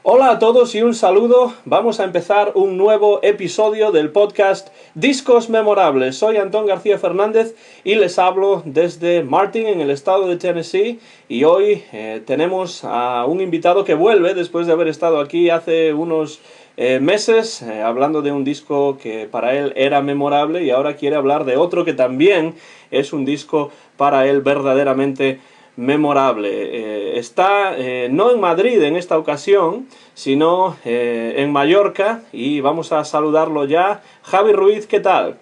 Hola a todos y un saludo. Vamos a empezar un nuevo episodio del podcast Discos Memorables. Soy Antón García Fernández y les hablo desde Martin, en el estado de Tennessee. Y hoy tenemos a un invitado que vuelve después de haber estado aquí hace unos meses hablando de un disco que para él era memorable, y ahora quiere hablar de otro que también es un disco para él verdaderamente memorable. Está no en Madrid en esta ocasión, sino en Mallorca, y vamos a saludarlo ya. Javi Ruiz, ¿qué tal?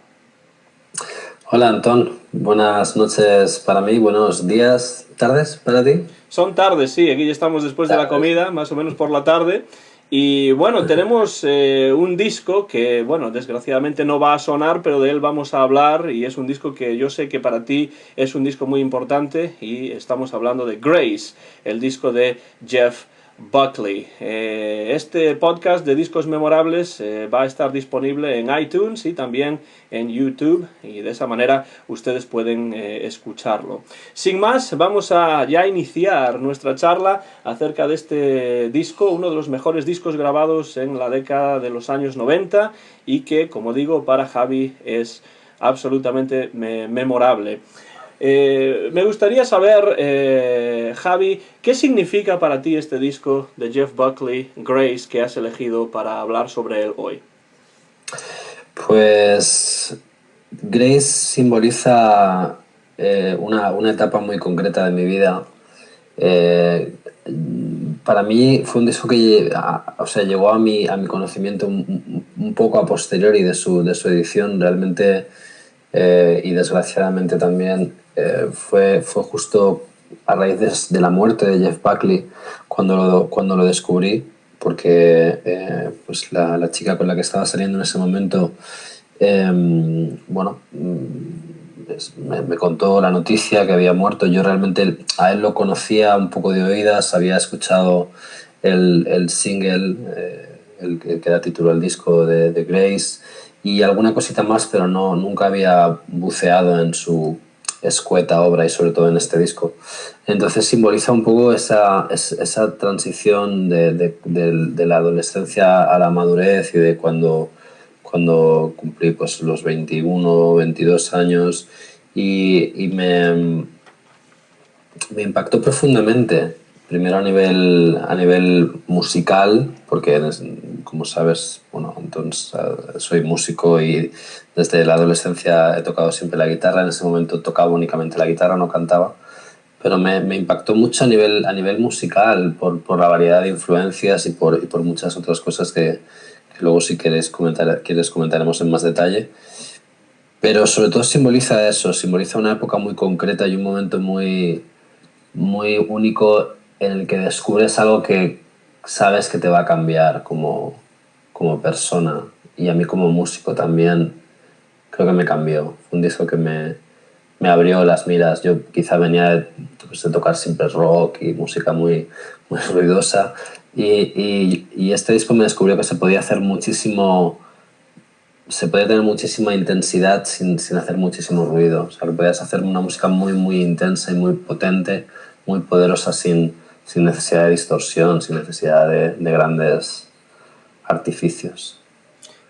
Hola Antón, buenas noches para mí, buenos días, tardes para ti. Son tardes, sí, aquí ya estamos después de la Tardes. comida, más o menos por la tarde. Y bueno, tenemos un disco que, bueno, desgraciadamente no va a sonar, pero de él vamos a hablar, y es un disco que yo sé que para ti es un disco muy importante, y estamos hablando de Grace, el disco de Jeff Buckley. Este podcast de discos memorables va a estar disponible en iTunes y también en YouTube, y de esa manera ustedes pueden escucharlo. Sin más, vamos a ya iniciar nuestra charla acerca de este disco, uno de los mejores discos grabados en la década de los años 90, y que, como digo, para Javi es absolutamente memorable. Me gustaría saber, Javi, ¿qué significa para ti este disco de Jeff Buckley, Grace, que has elegido para hablar sobre él hoy? Pues Grace simboliza una etapa muy concreta de mi vida. Eh, para mí fue un disco que llegó a mi conocimiento un poco a posteriori de su edición. Realmente, y desgraciadamente también, fue justo a raíz de la muerte de Jeff Buckley cuando lo descubrí, porque pues la chica con la que estaba saliendo en ese momento, bueno, me contó la noticia que había muerto. Yo realmente a él lo conocía un poco de oídas, había escuchado el single, el que da título al disco de Grace, y alguna cosita más, pero nunca había buceado en su escueta obra y sobre todo en este disco. Entonces simboliza un poco esa transición de la adolescencia a la madurez, y de cuando cumplí pues los 21 22 años, y me impactó profundamente. Primero a nivel musical, porque como sabes, bueno, entonces soy músico y desde la adolescencia he tocado siempre la guitarra. En ese momento tocaba únicamente la guitarra, no cantaba, pero me impactó mucho a nivel musical por la variedad de influencias y por muchas otras cosas que luego, si quieres comentaremos en más detalle. Pero sobre todo simboliza eso, simboliza una época muy concreta y un momento muy, muy único en el que descubres algo que sabes que te va a cambiar como persona. Y a mí como músico también creo que me cambió. Fue un disco que me abrió las miras. Yo quizá venía de tocar siempre rock y música muy, muy ruidosa, y este disco me descubrió que se podía tener muchísima intensidad sin hacer muchísimo ruido. O sea, que podías hacer una música muy, muy intensa y muy potente, muy poderosa, sin necesidad de distorsión, sin necesidad de grandes artificios.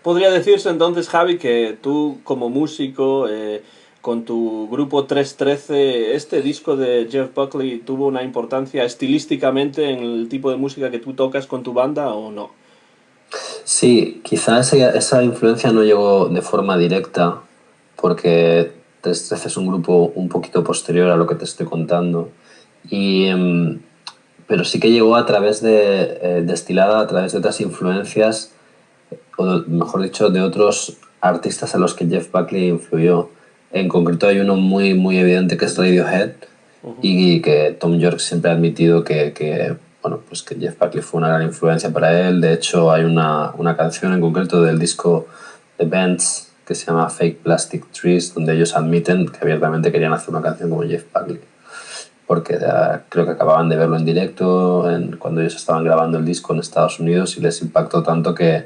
Podría decirse entonces, Javi, que tú como músico, con tu grupo 313, este disco de Jeff Buckley tuvo una importancia estilísticamente en el tipo de música que tú tocas con tu banda, ¿o no? Sí, quizá esa influencia no llegó de forma directa, porque 313 es un grupo un poquito posterior a lo que te estoy contando. Y, pero sí que llegó destilada a través de otras influencias, mejor dicho, de otros artistas a los que Jeff Buckley influyó. En concreto hay uno muy, muy evidente, que es Radiohead, Uh-huh. y que Tom York siempre ha admitido bueno, pues que Jeff Buckley fue una gran influencia para él. De hecho, hay una canción en concreto del disco The Bends que se llama Fake Plastic Trees, donde ellos admiten que abiertamente querían hacer una canción como Jeff Buckley, porque creo que acababan de verlo en directo cuando ellos estaban grabando el disco en Estados Unidos, y les impactó tanto que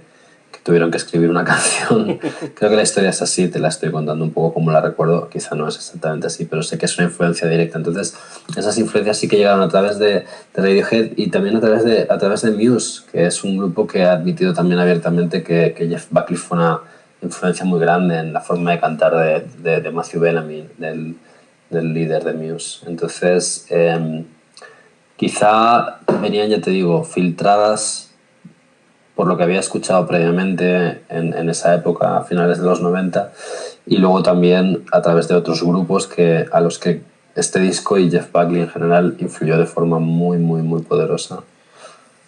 tuvieron que escribir una canción. Creo que la historia es así, te la estoy contando un poco como la recuerdo, quizá no es exactamente así, pero sé que es una influencia directa. Entonces, esas influencias sí que llegaron a través de Radiohead y también a través de Muse, que es un grupo que ha admitido también abiertamente que Jeff Buckley fue una influencia muy grande en la forma de cantar de Matthew Bellamy, del líder de Muse. Entonces, quizá venían, ya te digo, filtradas por lo que había escuchado previamente en esa época, a finales de los 90, y luego también a través de otros grupos a los que este disco y Jeff Buckley en general influyó de forma muy, muy, muy poderosa.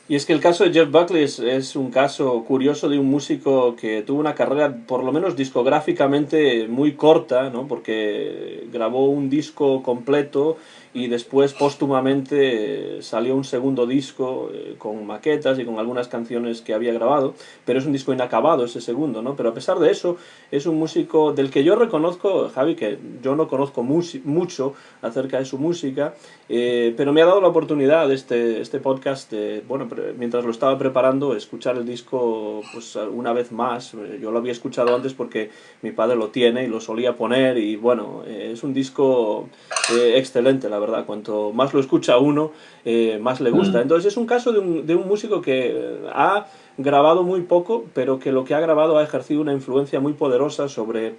Y es que el caso de Jeff Buckley es un caso curioso de un músico que tuvo una carrera, por lo menos discográficamente, muy corta, ¿no? Porque grabó un disco completo y después póstumamente salió un segundo disco con maquetas y con algunas canciones que había grabado, pero es un disco inacabado ese segundo, ¿no? Pero a pesar de eso, es un músico del que yo reconozco, Javi, que yo no conozco mucho acerca de su música, pero me ha dado la oportunidad este podcast, bueno, mientras lo estaba preparando, escuchar el disco pues una vez más. Yo lo había escuchado antes porque mi padre lo tiene y lo solía poner y bueno, es un disco excelente, la verdad. Cuanto más lo escucha uno, más le gusta. Entonces es un caso de un músico que ha grabado muy poco, pero que lo que ha grabado ha ejercido una influencia muy poderosa sobre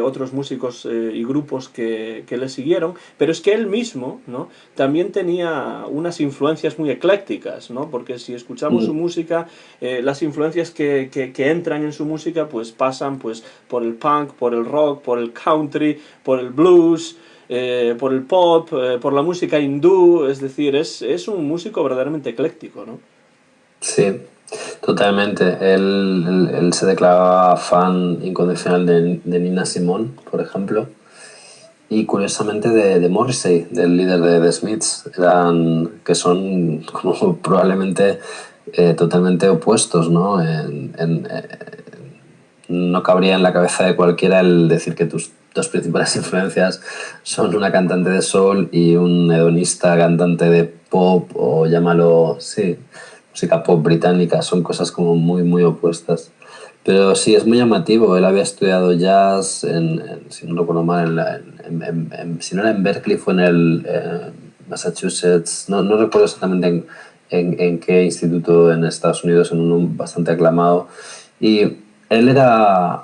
otros músicos y grupos que le siguieron, pero es que él mismo, ¿no?, también tenía unas influencias muy eclécticas, ¿no? Porque si escuchamos su música, las influencias que entran en su música pues pasan pues por el punk, por el rock, por el country, por el blues, por el pop, por la música hindú. Es decir, es un músico verdaderamente ecléctico, ¿no? Sí, totalmente. Él se declaraba fan incondicional de Nina Simone, por ejemplo, y curiosamente de Morrissey, del líder de The Smiths, que son como probablemente totalmente opuestos, ¿no? No cabría en la cabeza de cualquiera el decir que tus dos principales influencias son una cantante de soul y un hedonista cantante de pop, o llámalo, sí, música pop británica. Son cosas como muy, muy opuestas. Pero sí, es muy llamativo. Él había estudiado jazz, si no recuerdo mal, si no era en Berkeley, fue en el Massachusetts. No recuerdo exactamente en qué instituto en Estados Unidos, en uno bastante aclamado. Y él era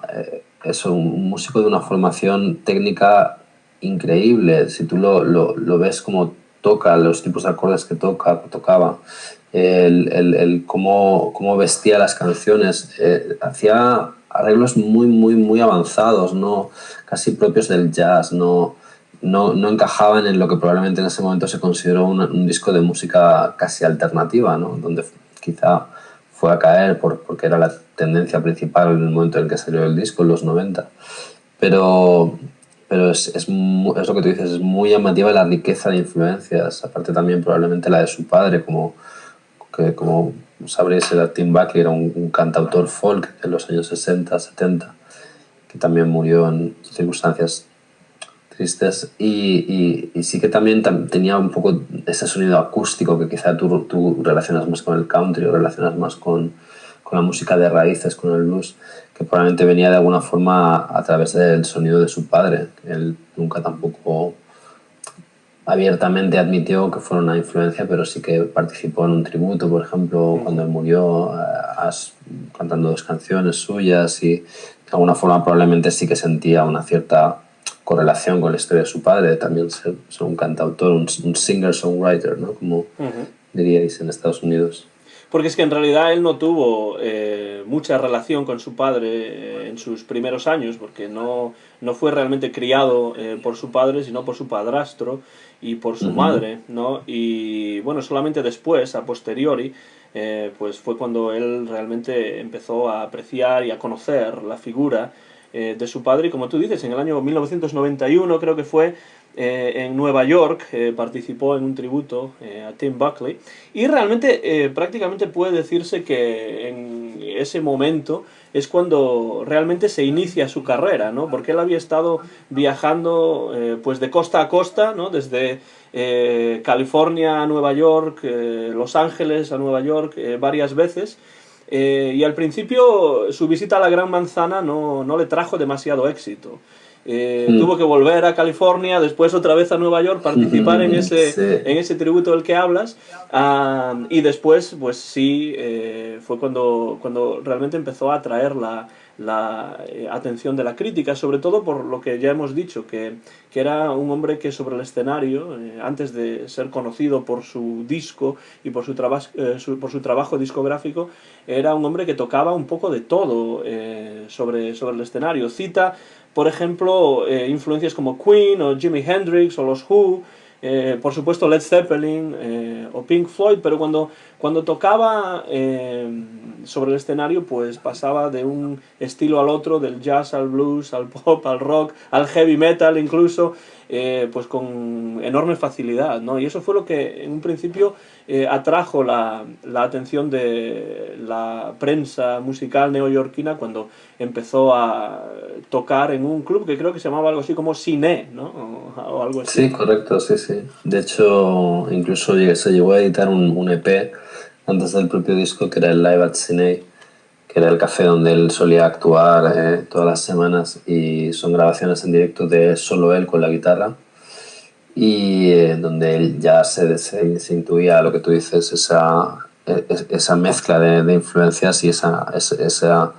un músico de una formación técnica increíble. Si tú lo ves como toca, los tipos de acordes que tocaba, cómo vestía las canciones, hacía arreglos muy, muy, muy avanzados, ¿no? Casi propios del jazz, no encajaban en lo que probablemente en ese momento se consideró un disco de música casi alternativa, ¿no? Donde quizá fue a caer porque era la tendencia principal en el momento en el que salió el disco, en los 90. Pero, pero es lo que tú dices, es muy llamativa la riqueza de influencias, aparte también probablemente la de su padre, como sabréis, era Tim Buckley, era un cantautor folk de los años 60, 70, que también murió en circunstancias tristes, y sí que también tenía un poco ese sonido acústico que quizá tú relacionas más con el country o relacionas más con la música de raíces, con el blues, que probablemente venía de alguna forma a través del sonido de su padre. Él nunca tampoco abiertamente admitió que fuera una influencia, pero sí que participó en un tributo, por ejemplo, cuando él murió, cantando dos canciones suyas, y de alguna forma probablemente sí que sentía una cierta correlación con la historia de su padre, también ser un cantautor, un singer-songwriter, ¿no? Como diríais en Estados Unidos. Porque es que en realidad él no tuvo mucha relación con su padre en sus primeros años, porque no fue realmente criado por su padre, sino por su padrastro y por su madre, ¿no? Y bueno, solamente después, a posteriori, pues fue cuando él realmente empezó a apreciar y a conocer la figura de su padre. Y como tú dices, en el año 1991 creo que fue, en Nueva York, participó en un tributo a Tim Buckley, y realmente prácticamente puede decirse que en ese momento es cuando realmente se inicia su carrera, ¿no? Porque él había estado viajando pues de costa a costa, ¿no? Desde California a Nueva York, Los Ángeles a Nueva York, varias veces, y al principio su visita a la Gran Manzana no le trajo demasiado éxito. Tuvo que volver a California, después otra vez a Nueva York, participar en Sí. ese tributo del que hablas, y después, pues sí, fue cuando realmente empezó a atraer la atención de la crítica, sobre todo por lo que ya hemos dicho, que era un hombre que sobre el escenario, antes de ser conocido por su disco y por por su trabajo discográfico, era un hombre que tocaba un poco de todo sobre el escenario. Cita, por ejemplo, influencias como Queen o Jimi Hendrix o los Who, por supuesto Led Zeppelin o Pink Floyd, pero cuando tocaba sobre el escenario, pues pasaba de un estilo al otro, del jazz al blues, al pop, al rock, al heavy metal incluso, pues con enorme facilidad, ¿no? Y eso fue lo que en un principio atrajo la atención de la prensa musical neoyorquina cuando empezó a tocar en un club que creo que se llamaba algo así como Cine, ¿no? O algo así. Sí, correcto, sí, sí. De hecho, incluso se llegó a editar un EP antes del propio disco que era el Live at Cine, que era el café donde él solía actuar todas las semanas, y son grabaciones en directo de solo él con la guitarra, y donde él ya se intuía lo que tú dices, esa mezcla de influencias y esa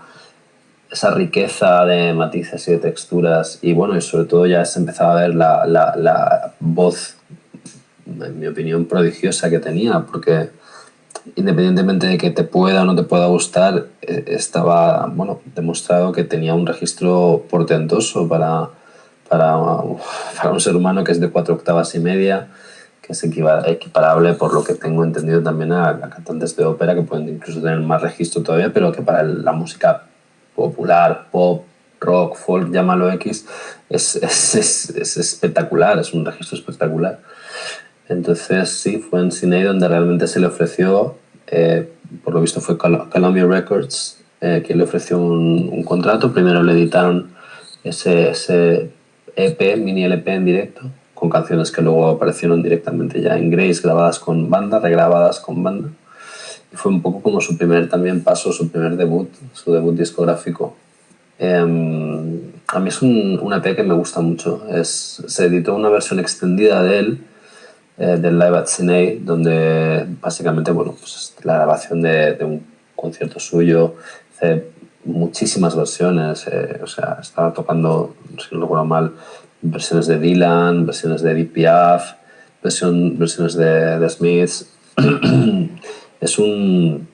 riqueza de matices y de texturas, y bueno, y sobre todo ya se empezaba a ver la voz, en mi opinión, prodigiosa que tenía, porque independientemente de que te pueda o no te pueda gustar, estaba, bueno, demostrado que tenía un registro portentoso para, para un ser humano que es de 4 octavas y media, que es equiparable, por lo que tengo entendido, también a cantantes de ópera que pueden incluso tener más registro todavía, pero que para la música popular, pop, rock, folk, llámalo X, es espectacular, es un registro espectacular. Entonces sí, fue en Cine donde realmente se le ofreció, por lo visto fue Columbia Records, quien le ofreció un contrato. Primero le editaron ese EP, mini LP en directo, con canciones que luego aparecieron directamente ya en Grace, grabadas con banda, regrabadas con banda. Y fue un poco como su primer también paso, su primer debut, su debut discográfico. A mí es un EP que me gusta mucho. Se editó una versión extendida de él, del Live at Cine, donde básicamente, bueno, pues es la grabación de un concierto suyo. Hace muchísimas versiones, o sea, estaba tocando, si no recuerdo mal, versiones de Dylan, versiones de Edith Piaf, versiones de Smiths. es un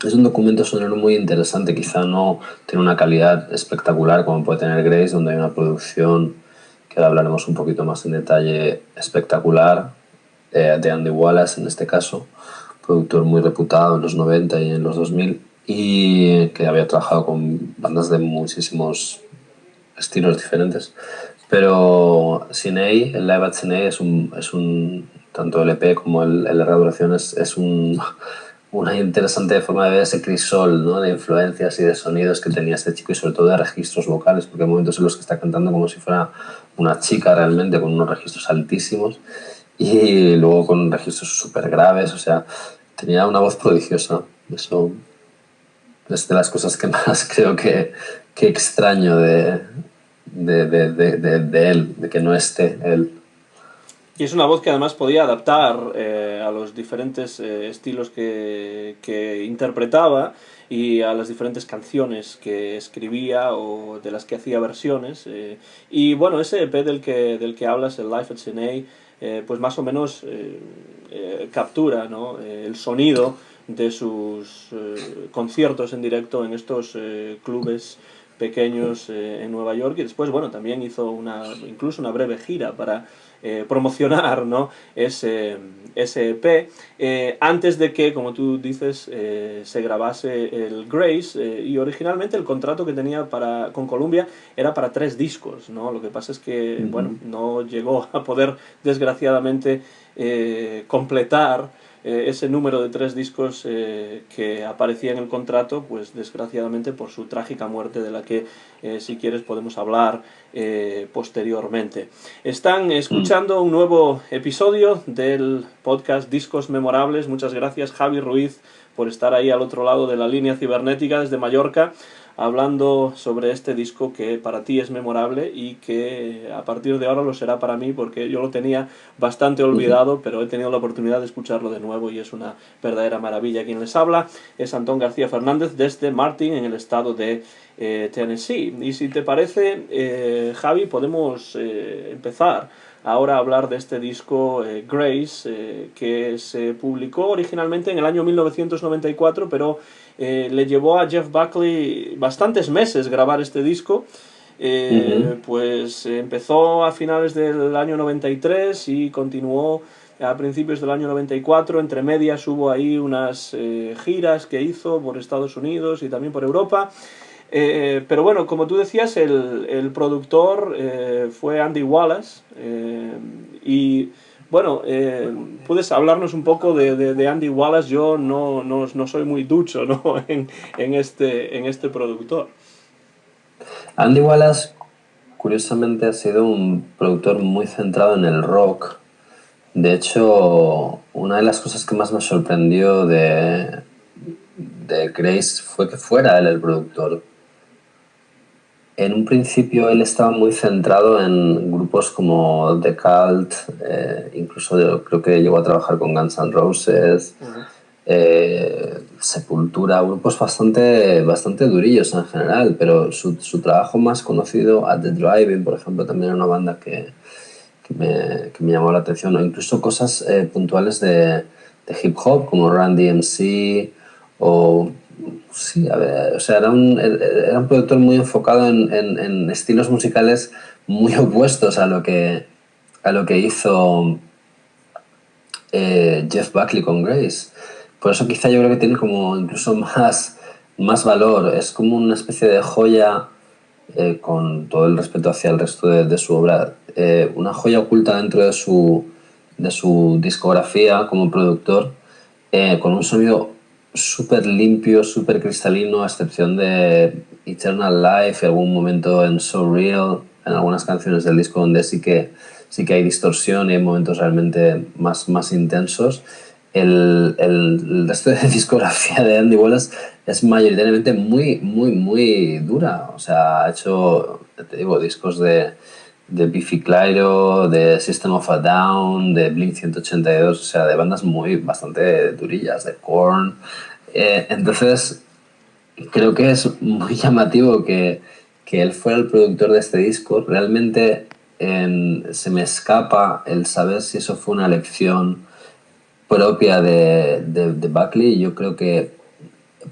es un documento sonoro muy interesante. Quizá no tiene una calidad espectacular como puede tener Grace, donde hay una producción, que ahora hablaremos un poquito más en detalle, espectacular, de Andy Wallace en este caso, productor muy reputado en los 90 y en los 2000, y que había trabajado con bandas de muchísimos estilos diferentes. Pero Cine, el Live at Cine tanto el EP como el larga duración una interesante forma de ver ese crisol, ¿no?, de influencias y de sonidos que tenía este chico, y sobre todo de registros vocales, porque hay momentos en los que está cantando como si fuera una chica realmente, con unos registros altísimos y luego con registros súper graves. O sea, tenía una voz prodigiosa. Eso es de las cosas que más creo que extraño de él, de que no esté él. Y es una voz que además podía adaptar a los diferentes estilos que interpretaba y a las diferentes canciones que escribía o de las que hacía versiones. Y bueno, ese EP del que hablas, el Live at Cine, pues más o menos captura, ¿no?, el sonido de sus conciertos en directo en estos clubes pequeños en Nueva York. Y después, bueno, también hizo incluso una breve gira para promocionar, ¿no?, ese EP, antes de que, como tú dices, se grabase el Grace, y originalmente el contrato que tenía con Columbia era para 3 discos, ¿no? Lo que pasa es que, bueno, no llegó a poder, desgraciadamente, completar ese número de 3 discos que aparecía en el contrato, pues desgraciadamente por su trágica muerte, de la que si quieres podemos hablar posteriormente. Están escuchando un nuevo episodio del podcast Discos Memorables. Muchas gracias, Javi Ruiz, por estar ahí al otro lado de la línea cibernética desde Mallorca, hablando sobre este disco que para ti es memorable y que a partir de ahora lo será para mí, porque yo lo tenía bastante olvidado, pero he tenido la oportunidad de escucharlo de nuevo y es una verdadera maravilla. Quien les habla es Antón García Fernández desde Martin, en el estado de Tennessee. Y si te parece, Javi, podemos empezar ahora a hablar de este disco Grace, que se publicó originalmente en el año 1994, pero le llevó a Jeff Buckley bastantes meses grabar este disco. Pues empezó a finales del año 93 y continuó a principios del año 94. Entre medias hubo ahí unas giras que hizo por Estados Unidos y también por Europa. Pero bueno, como tú decías, el productor fue Andy Wallace, y bueno, ¿puedes hablarnos un poco de Andy Wallace? Yo no soy muy ducho, ¿no? en este productor. Andy Wallace, curiosamente, ha sido un productor muy centrado en el rock. De hecho, una de las cosas que más me sorprendió de Grace fue que fuera él el productor. En un principio él estaba muy centrado en grupos como The Cult, incluso creo que llegó a trabajar con Guns N' Roses, Sepultura, grupos bastante durillos en general, pero su trabajo más conocido, At The Drive-In, por ejemplo, también era una banda que me llamó la atención, o incluso cosas puntuales de hip hop como Run DMC o... Sí, a ver, o sea, era un productor muy enfocado en estilos musicales muy opuestos a lo que hizo Jeff Buckley con Grace. Por eso quizá yo creo que tiene como incluso más valor. Es como una especie de joya, con todo el respeto hacia el resto de su obra, una joya oculta dentro de su discografía como productor, con un sonido súper limpio, súper cristalino, a excepción de Eternal Life y algún momento en So Real, en algunas canciones del disco donde sí que hay distorsión y hay momentos realmente más intensos. El resto de discografía de Andy Wallace es mayoritariamente muy dura. O sea, ha hecho, te digo, discos de Biffy Clyro, de System of a Down, de Blink-182, o sea, de bandas bastante durillas, de Korn. Entonces, creo que es muy llamativo que él fuera el productor de este disco. Realmente se me escapa el saber si eso fue una elección propia de Buckley. Yo creo que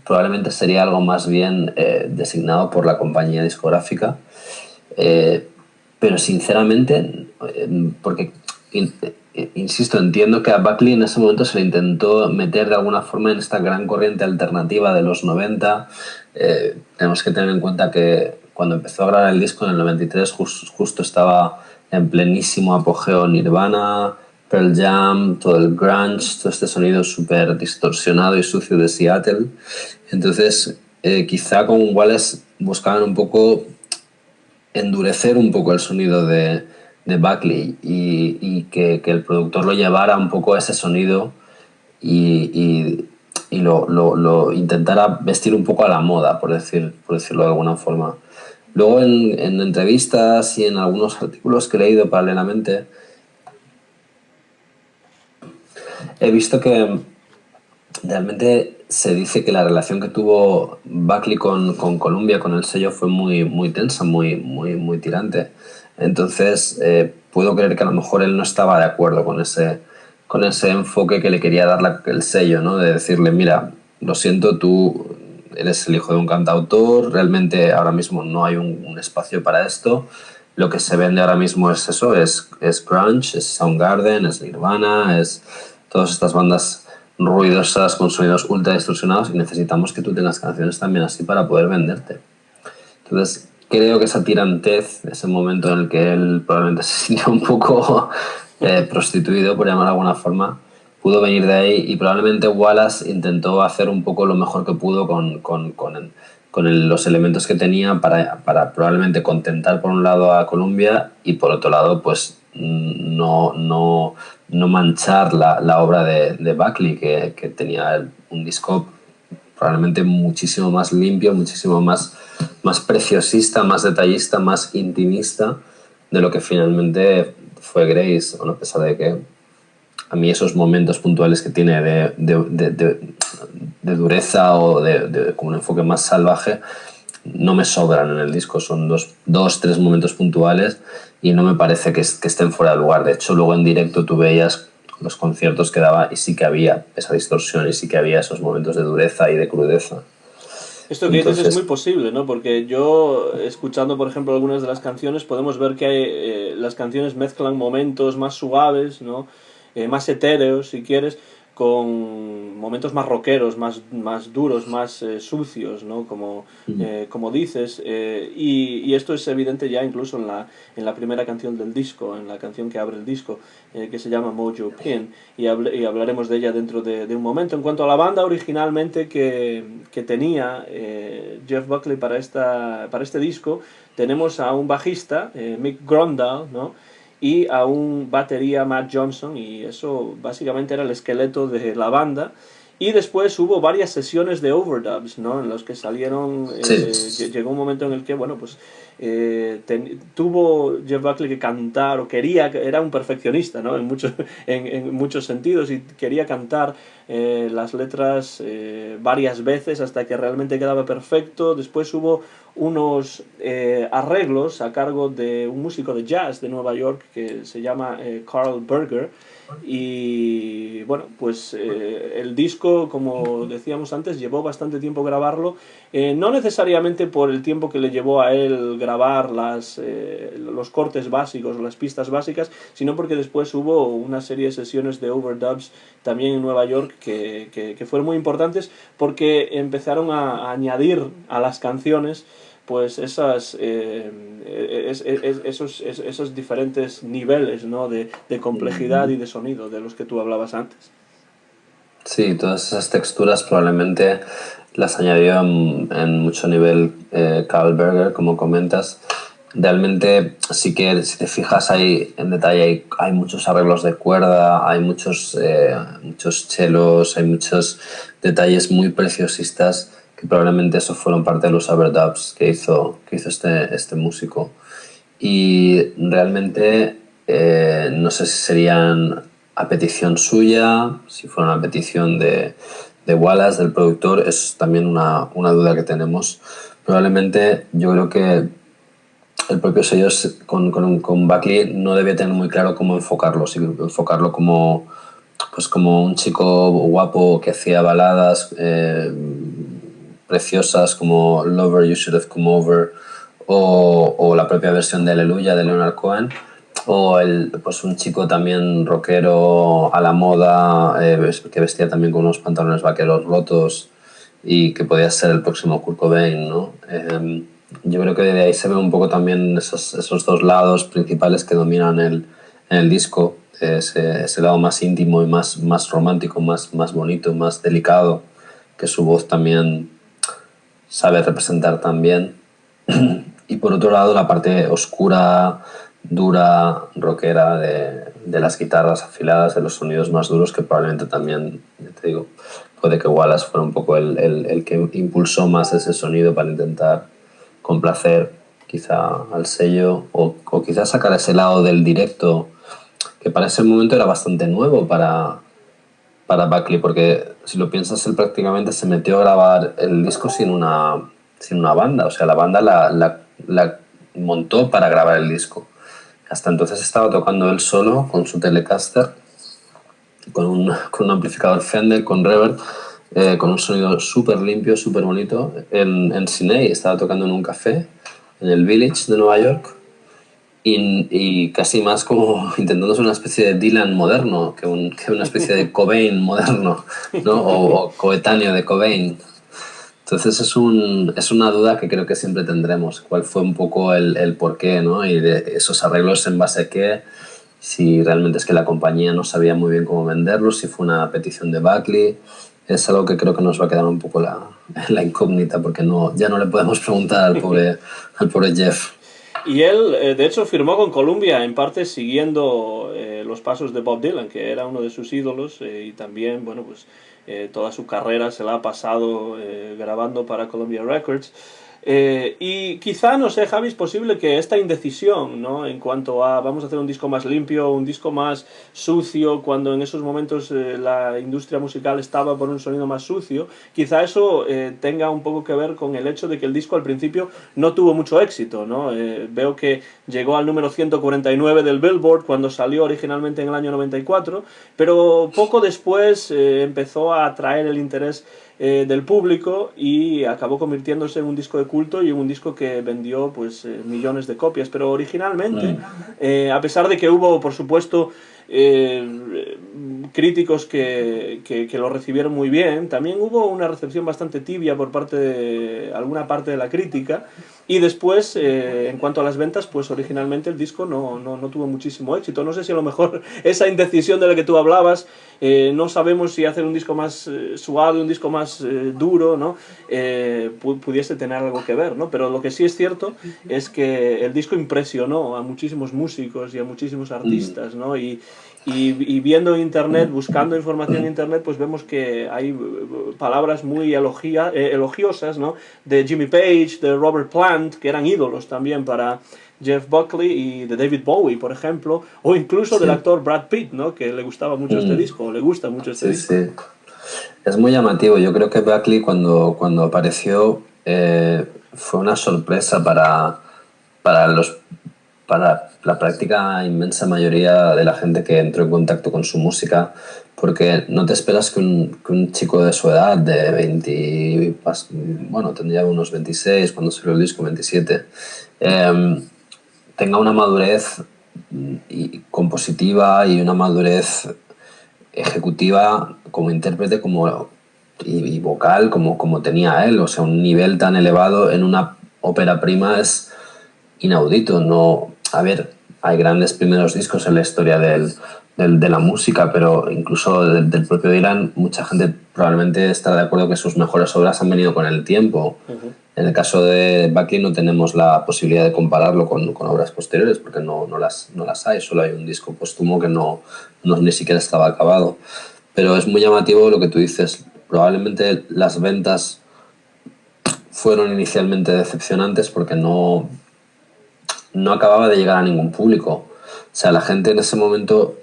probablemente sería algo más bien designado por la compañía discográfica. Pero sinceramente, porque insisto, entiendo que a Buckley en ese momento se le intentó meter de alguna forma en esta gran corriente alternativa de los 90. Tenemos que tener en cuenta que cuando empezó a grabar el disco en el 93 justo estaba en plenísimo apogeo Nirvana, Pearl Jam, todo el grunge, todo este sonido súper distorsionado y sucio de Seattle. Entonces, quizá con Wallace buscaban un poco endurecer un poco el sonido de Buckley y que el productor lo llevara un poco a ese sonido y lo intentara vestir un poco a la moda, por decirlo de alguna forma. Luego en entrevistas y en algunos artículos que he leído paralelamente, he visto que realmente se dice que la relación que tuvo Buckley con Columbia, con el sello, fue muy tensa, muy tirante. Entonces, puedo creer que a lo mejor él no estaba de acuerdo con ese enfoque que le quería dar el sello, ¿no? De decirle, mira, lo siento, tú eres el hijo de un cantautor, realmente ahora mismo no hay un espacio para esto. Lo que se vende ahora mismo es eso, es grunge, es Soundgarden, es Nirvana, es todas estas bandas ruidosas con sonidos ultra distorsionados, y necesitamos que tú tengas canciones también así para poder venderte. Entonces, creo que esa tirantez, ese momento en el que él probablemente se sintió un poco prostituido, por llamarlo de alguna forma, pudo venir de ahí, y probablemente Wallace intentó hacer un poco lo mejor que pudo con los elementos que tenía para probablemente contentar por un lado a Columbia y por otro lado pues no manchar la obra de Buckley, que tenía un disco probablemente muchísimo más limpio, muchísimo más preciosista, más detallista, más intimista de lo que finalmente fue Grace, a pesar de que a mí esos momentos puntuales que tiene de dureza o como un enfoque más salvaje no me sobran en el disco, son tres momentos puntuales y no me parece que estén fuera de lugar. De hecho, luego en directo tú veías los conciertos que daba y sí que había esa distorsión y sí que había esos momentos de dureza y de crudeza. Esto que dices es muy posible, ¿no? Porque yo, escuchando, por ejemplo, algunas de las canciones, podemos ver que las canciones mezclan momentos más suaves, ¿no? Más etéreos, si quieres, con momentos más rockeros, más duros, más sucios, ¿no? Como dices. Y esto es evidente ya incluso en la primera canción del disco, en la canción que abre el disco, que se llama Mojo Pin, y hablaremos de ella dentro de un momento. En cuanto a la banda originalmente que tenía Jeff Buckley para este disco, tenemos a un bajista, Mick Grondal, ¿no? Y a un batería, Matt Johnson, y eso básicamente era el esqueleto de la banda. Y después hubo varias sesiones de overdubs, ¿no? En los que salieron, llegó un momento en el que, bueno, pues tuvo Jeff Buckley que cantar, o era un perfeccionista, ¿no? En muchos sentidos, y quería cantar las letras varias veces hasta que realmente quedaba perfecto. Después hubo unos arreglos a cargo de un músico de jazz de Nueva York que se llama Carl Berger. Y bueno, pues el disco, como decíamos antes, llevó bastante tiempo grabarlo, no necesariamente por el tiempo que le llevó a él grabar los cortes básicos, las pistas básicas, sino porque después hubo una serie de sesiones de overdubs también en Nueva York que fueron muy importantes, porque empezaron a añadir a las canciones pues esos diferentes niveles, ¿no? de complejidad y de sonido de los que tú hablabas antes. Sí, todas esas texturas probablemente las añadió en mucho nivel Carl Berger, como comentas. Realmente sí que si te fijas ahí en detalle hay muchos arreglos de cuerda, hay muchos chelos, hay muchos detalles muy preciosistas que probablemente eso fueron parte de los overdubs que hizo este músico. Y realmente no sé si serían a petición suya, si fueron a petición de Wallace, del productor, es también una duda que tenemos. Probablemente yo creo que el propio sello con Buckley no debía tener muy claro cómo enfocarlo, si enfocarlo como un chico guapo que hacía baladas preciosas como Lover, You Should Have Come Over, o la propia versión de Aleluya de Leonard Cohen, o pues un chico también rockero a la moda, que vestía también con unos pantalones vaqueros rotos y que podía ser el próximo Kurt Cobain, ¿no? Yo creo que de ahí se ve un poco también esos dos lados principales que dominan en el disco, ese lado más íntimo y más romántico, más bonito, más delicado, que su voz también sabe representar también. Y por otro lado la parte oscura, dura, rockera de las guitarras afiladas, de los sonidos más duros, que probablemente también, ya te digo, puede que Wallace fuera un poco el que impulsó más ese sonido para intentar complacer quizá al sello, o quizá sacar ese lado del directo que para ese momento era bastante nuevo para Buckley, porque si lo piensas, él prácticamente se metió a grabar el disco sin una banda, o sea, la banda la montó para grabar el disco. Hasta entonces estaba tocando él solo con su Telecaster, con un amplificador Fender, con reverb, con un sonido súper limpio, súper bonito, en Sydney. Estaba tocando en un café en el Village de Nueva York, y casi más como intentando ser una especie de Dylan moderno que una especie de Cobain moderno, ¿no? o coetáneo de Cobain. Entonces es una duda que creo que siempre tendremos, cuál fue un poco el porqué, ¿no? Y de esos arreglos en base a qué, si realmente es que la compañía no sabía muy bien cómo venderlos, si fue una petición de Buckley. es algo que creo que nos va a quedar un poco la incógnita, porque ya no le podemos preguntar al pobre Jeff. Y él, de hecho, firmó con Columbia, en parte siguiendo los pasos de Bob Dylan, que era uno de sus ídolos, y también, bueno, pues toda su carrera se la ha pasado grabando para Columbia Records. Y quizá, no sé, Javi, es posible que esta indecisión, ¿no? En cuanto a vamos a hacer un disco más limpio, un disco más sucio, cuando en esos momentos la industria musical estaba por un sonido más sucio, quizá eso tenga un poco que ver con el hecho de que el disco al principio no tuvo mucho éxito, ¿no? Veo que llegó al número 149 del Billboard cuando salió originalmente en el año 94, pero poco después empezó a atraer el interés del público y acabó convirtiéndose en un disco de culto y en un disco que vendió pues millones de copias. Pero originalmente, a pesar de que hubo, por supuesto, críticos que lo recibieron muy bien, también hubo una recepción bastante tibia por parte de alguna parte de la crítica. Y después, en cuanto a las ventas, pues originalmente el disco no tuvo muchísimo éxito. No sé si a lo mejor esa indecisión de la que tú hablabas, no sabemos si hacer un disco más suave, un disco más duro, ¿no? Pudiese tener algo que ver, ¿no? Pero lo que sí es cierto es que el disco impresionó a muchísimos músicos y a muchísimos artistas, ¿no? Y viendo en internet, buscando información en internet, pues vemos que hay palabras muy elogiosas, ¿no? De Jimmy Page, de Robert Plant, que eran ídolos también para Jeff Buckley, y de David Bowie, por ejemplo, o incluso del actor Brad Pitt, ¿no? Que le gustaba mucho este disco, o le gusta mucho este disco. Sí. Es muy llamativo. Yo creo que Buckley cuando apareció fue una sorpresa para la práctica inmensa mayoría de la gente que entró en contacto con su música, porque no te esperas que un chico de su edad, de 20, bueno, tendría unos 26 cuando salió el disco, 27, tenga una madurez compositiva y una madurez ejecutiva como intérprete y vocal como tenía él. O sea, un nivel tan elevado en una ópera prima es inaudito. No, a ver, hay grandes primeros discos en la historia de la música, pero incluso del propio Dylan, mucha gente probablemente estará de acuerdo que sus mejores obras han venido con el tiempo. En el caso de Buckley no tenemos la posibilidad de compararlo con obras posteriores, porque no las hay, solo hay un disco póstumo que ni siquiera estaba acabado. Pero es muy llamativo lo que tú dices. Probablemente las ventas fueron inicialmente decepcionantes porque no acababa de llegar a ningún público. O sea, la gente en ese momento,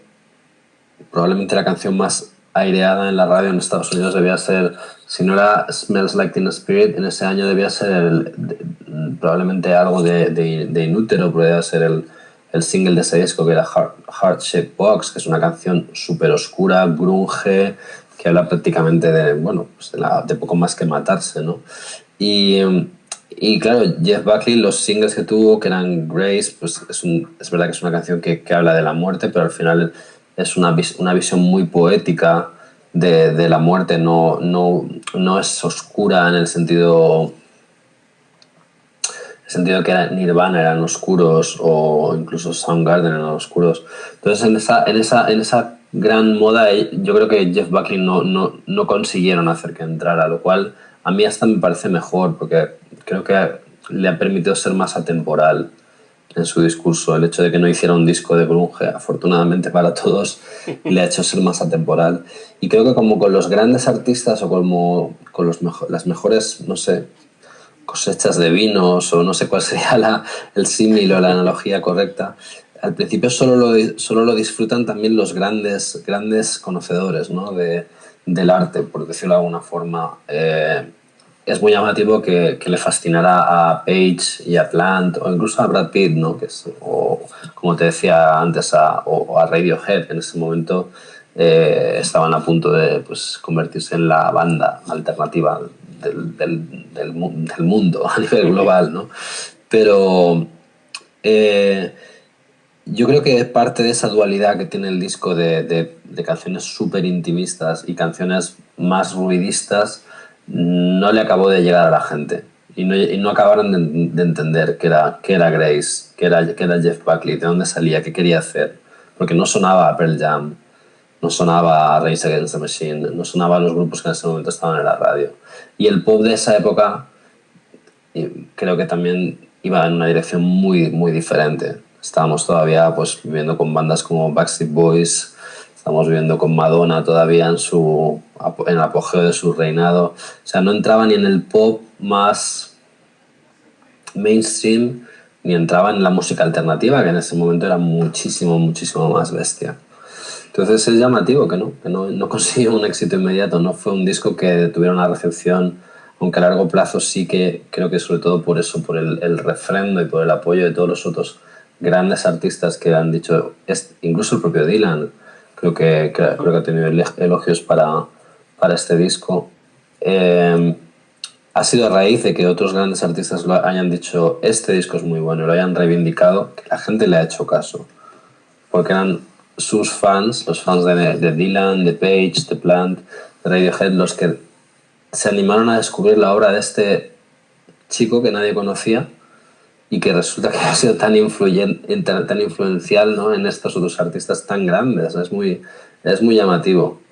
probablemente la canción más aireada en la radio en Estados Unidos debía ser, si no era Smells Like Teen Spirit, en ese año debía ser probablemente algo de Inútero, podría ser el single de ese disco, que era Heart Shaped Box, que es una canción súper oscura, grunge, que habla prácticamente pues de poco más que matarse, ¿no? Y claro, Jeff Buckley, los singles que tuvo, que eran Grace, pues es verdad que es una canción que habla de la muerte, pero al final es una visión muy poética de la muerte. No es oscura en el sentido que era Nirvana eran oscuros, o incluso Soundgarden eran oscuros. Entonces en esa gran moda yo creo que Jeff Buckley no consiguieron hacer que entrara, lo cual a mí hasta me parece mejor, porque creo que le ha permitido ser más atemporal en su discurso. El hecho de que no hiciera un disco de grunge, afortunadamente para todos, le ha hecho ser más atemporal. Y creo que como con los grandes artistas, o como con las mejores, no sé, cosechas de vinos, o no sé cuál sería el símil o la analogía correcta, al principio solo lo disfrutan también los grandes conocedores, ¿no? del arte, por decirlo de alguna forma. Es muy llamativo que le fascinara a Page y a Plant, o incluso a Brad Pitt, ¿no? O como te decía antes, o a Radiohead, que en ese momento estaban a punto de pues, convertirse en la banda alternativa del mundo a nivel global, ¿no? Pero yo creo que parte de esa dualidad que tiene el disco de canciones súper intimistas y canciones más ruidistas no le acabó de llegar a la gente. Y no acabaron de entender qué era Grace, qué era Jeff Buckley, de dónde salía, qué quería hacer. Porque no sonaba a Pearl Jam. no sonaba Rage Against the Machine, no sonaba los grupos que en ese momento estaban en la radio. Y el pop de esa época creo que también iba en una dirección muy, muy diferente. Estábamos todavía pues viviendo con bandas como Backstreet Boys, estamos viviendo con Madonna todavía en el apogeo de su reinado. O sea, no entraba ni en el pop más mainstream, ni entraba en la música alternativa, que en ese momento era muchísimo, muchísimo más bestia. Entonces es llamativo que no consiguió un éxito inmediato, no fue un disco que tuviera una recepción, aunque a largo plazo sí que creo que sobre todo por eso, por el refrendo y por el apoyo de todos los otros grandes artistas que han dicho, incluso el propio Dylan, creo que ha tenido elogios para este disco. Ha sido a raíz de que otros grandes artistas lo hayan dicho, este disco es muy bueno, y lo hayan reivindicado, que la gente le ha hecho caso. Porque eran sus fans, los fans de Dylan, de Page, de Plant, de Radiohead, los que se animaron a descubrir la obra de este chico que nadie conocía y que resulta que ha sido tan influencial, ¿no?, en estos otros artistas tan grandes. Es muy llamativo.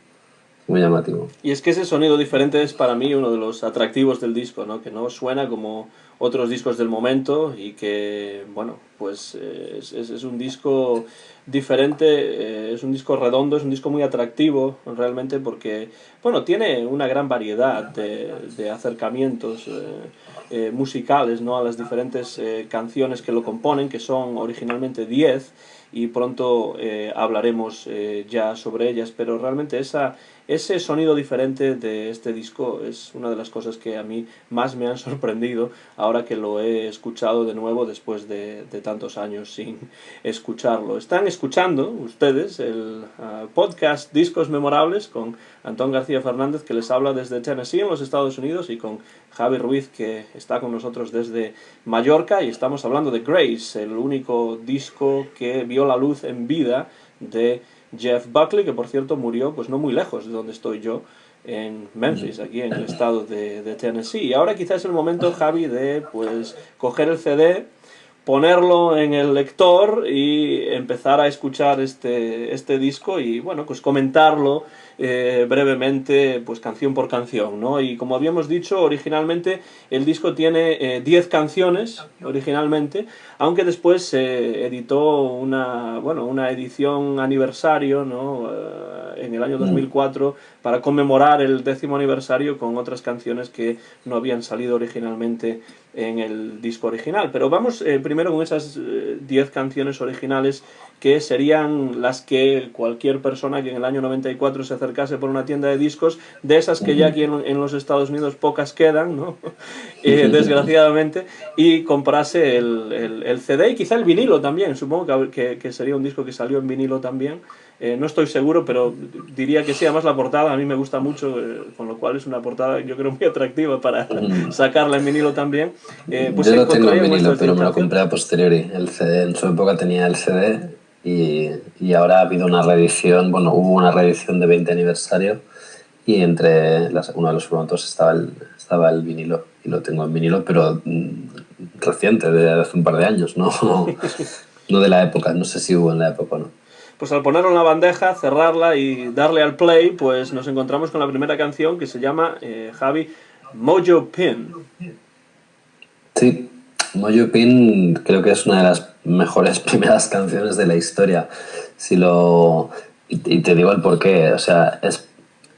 Muy llamativo. Y es que ese sonido diferente es para mí uno de los atractivos del disco, ¿no? Que no suena como otros discos del momento y que, bueno, pues es un disco diferente, es un disco redondo, es un disco muy atractivo realmente porque, bueno, tiene una gran variedad de acercamientos musicales, ¿no?, a las diferentes canciones que lo componen, que son originalmente 10 y pronto hablaremos ya sobre ellas, pero realmente ese sonido diferente de este disco es una de las cosas que a mí más me han sorprendido ahora que lo he escuchado de nuevo después de tantos años sin escucharlo. Están escuchando ustedes el podcast Discos Memorables con Antón García Fernández, que les habla desde Tennessee en los Estados Unidos, y con Javi Ruiz, que está con nosotros desde Mallorca, y estamos hablando de Grace, el único disco que vio la luz en vida de Jeff Buckley, que por cierto murió pues no muy lejos de donde estoy yo, en Memphis, aquí en el estado de Tennessee. Y ahora quizás es el momento, Javi, de pues coger el CD, ponerlo en el lector y empezar a escuchar este disco y, bueno, pues comentarlo brevemente, pues canción por canción, ¿no? Y como habíamos dicho, originalmente el disco tiene 10 canciones, originalmente, aunque después se editó una edición aniversario, ¿no?, en el año 2004 para conmemorar el 10º aniversario con otras canciones que no habían salido originalmente en el disco original. Pero vamos primero con esas 10 canciones originales, que serían las que cualquier persona que en el año 94 se acercase por una tienda de discos, de esas que ya aquí en los Estados Unidos pocas quedan, ¿no? Desgraciadamente, y comprase el CD y quizá el vinilo también. Supongo que sería un disco que salió en vinilo también. No estoy seguro, pero diría que sí. Además la portada a mí me gusta mucho, con lo cual es una portada yo creo muy atractiva para sacarla en vinilo también. Pues yo lo tengo en vinilo, pero me lo compré a posteriori. El CD en su época tenía el CD y ahora ha habido una reedición, bueno, hubo una reedición de 20 aniversario y entre uno de los formatos estaba el vinilo, y lo tengo en vinilo, pero reciente, de hace un par de años, ¿no? No de la época, no sé si hubo en la época o no. Pues al ponerlo en la bandeja, cerrarla y darle al play, pues nos encontramos con la primera canción, que se llama, Javi, Mojo Pin. Sí, Mojo Pin creo que es una de las mejores primeras canciones de la historia. Y te digo el porqué, o sea, es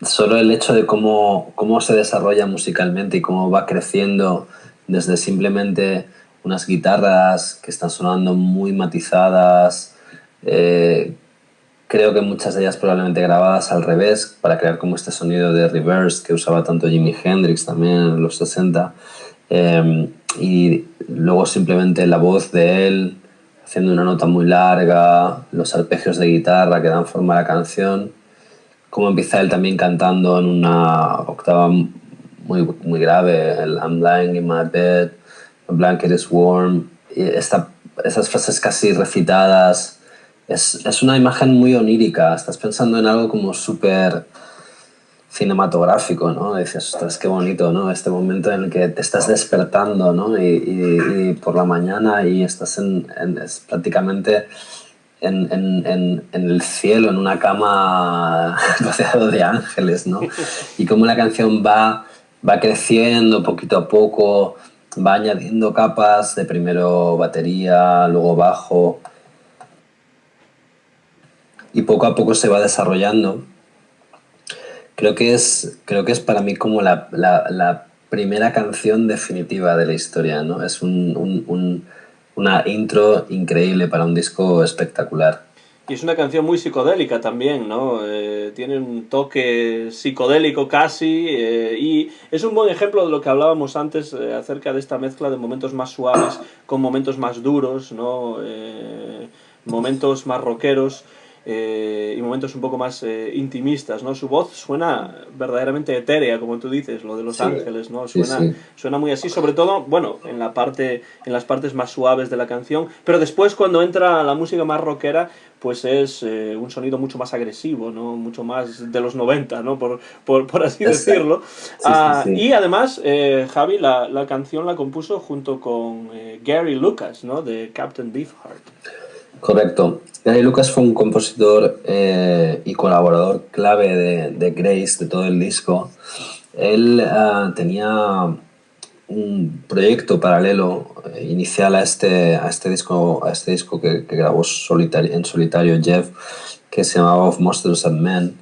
solo el hecho de cómo se desarrolla musicalmente y cómo va creciendo desde simplemente unas guitarras que están sonando muy matizadas, creo que muchas de ellas probablemente grabadas al revés para crear como este sonido de reverse que usaba tanto Jimi Hendrix también en los 60, y luego simplemente la voz de él haciendo una nota muy larga, los arpegios de guitarra que dan forma a la canción, como empieza él también cantando en una octava muy, muy grave, el I'm lying in my bed, the blanket is warm, y esas frases casi recitadas. Es una imagen muy onírica, estás pensando en algo como súper cinematográfico, ¿no? Dices, ostras, qué bonito, ¿no? Este momento en el que te estás despertando, ¿no? Y por la mañana y estás es prácticamente en el cielo, en una cama rodeado de ángeles, ¿no? Y cómo la canción va creciendo poquito a poco, va añadiendo capas de primero batería, luego bajo, y poco a poco se va desarrollando. Creo que es para mí como la primera canción definitiva de la historia, ¿no? Es una intro increíble para un disco espectacular. Y es una canción muy psicodélica también, ¿no? Tiene un toque psicodélico casi, y es un buen ejemplo de lo que hablábamos antes acerca de esta mezcla de momentos más suaves con momentos más duros, ¿no? Momentos más rockeros. Y momentos un poco más intimistas, ¿no? Su voz suena verdaderamente etérea, como tú dices, lo de Los Ángeles, ¿no? Sí, sí. Suena muy así, sobre todo, bueno, en las partes más suaves de la canción, pero después cuando entra la música más rockera, pues es un sonido mucho más agresivo, ¿no? Mucho más de los 90, ¿no? Por así decirlo. Sí, sí, sí. Y además, Javi, la canción la compuso junto con Gary Lucas, ¿no? De Captain Beefheart. Correcto. Gary Lucas fue un compositor y colaborador clave de Grace, de todo el disco. Él tenía un proyecto paralelo inicial a este disco que grabó en solitario Jeff, que se llamaba Of Monsters and Men.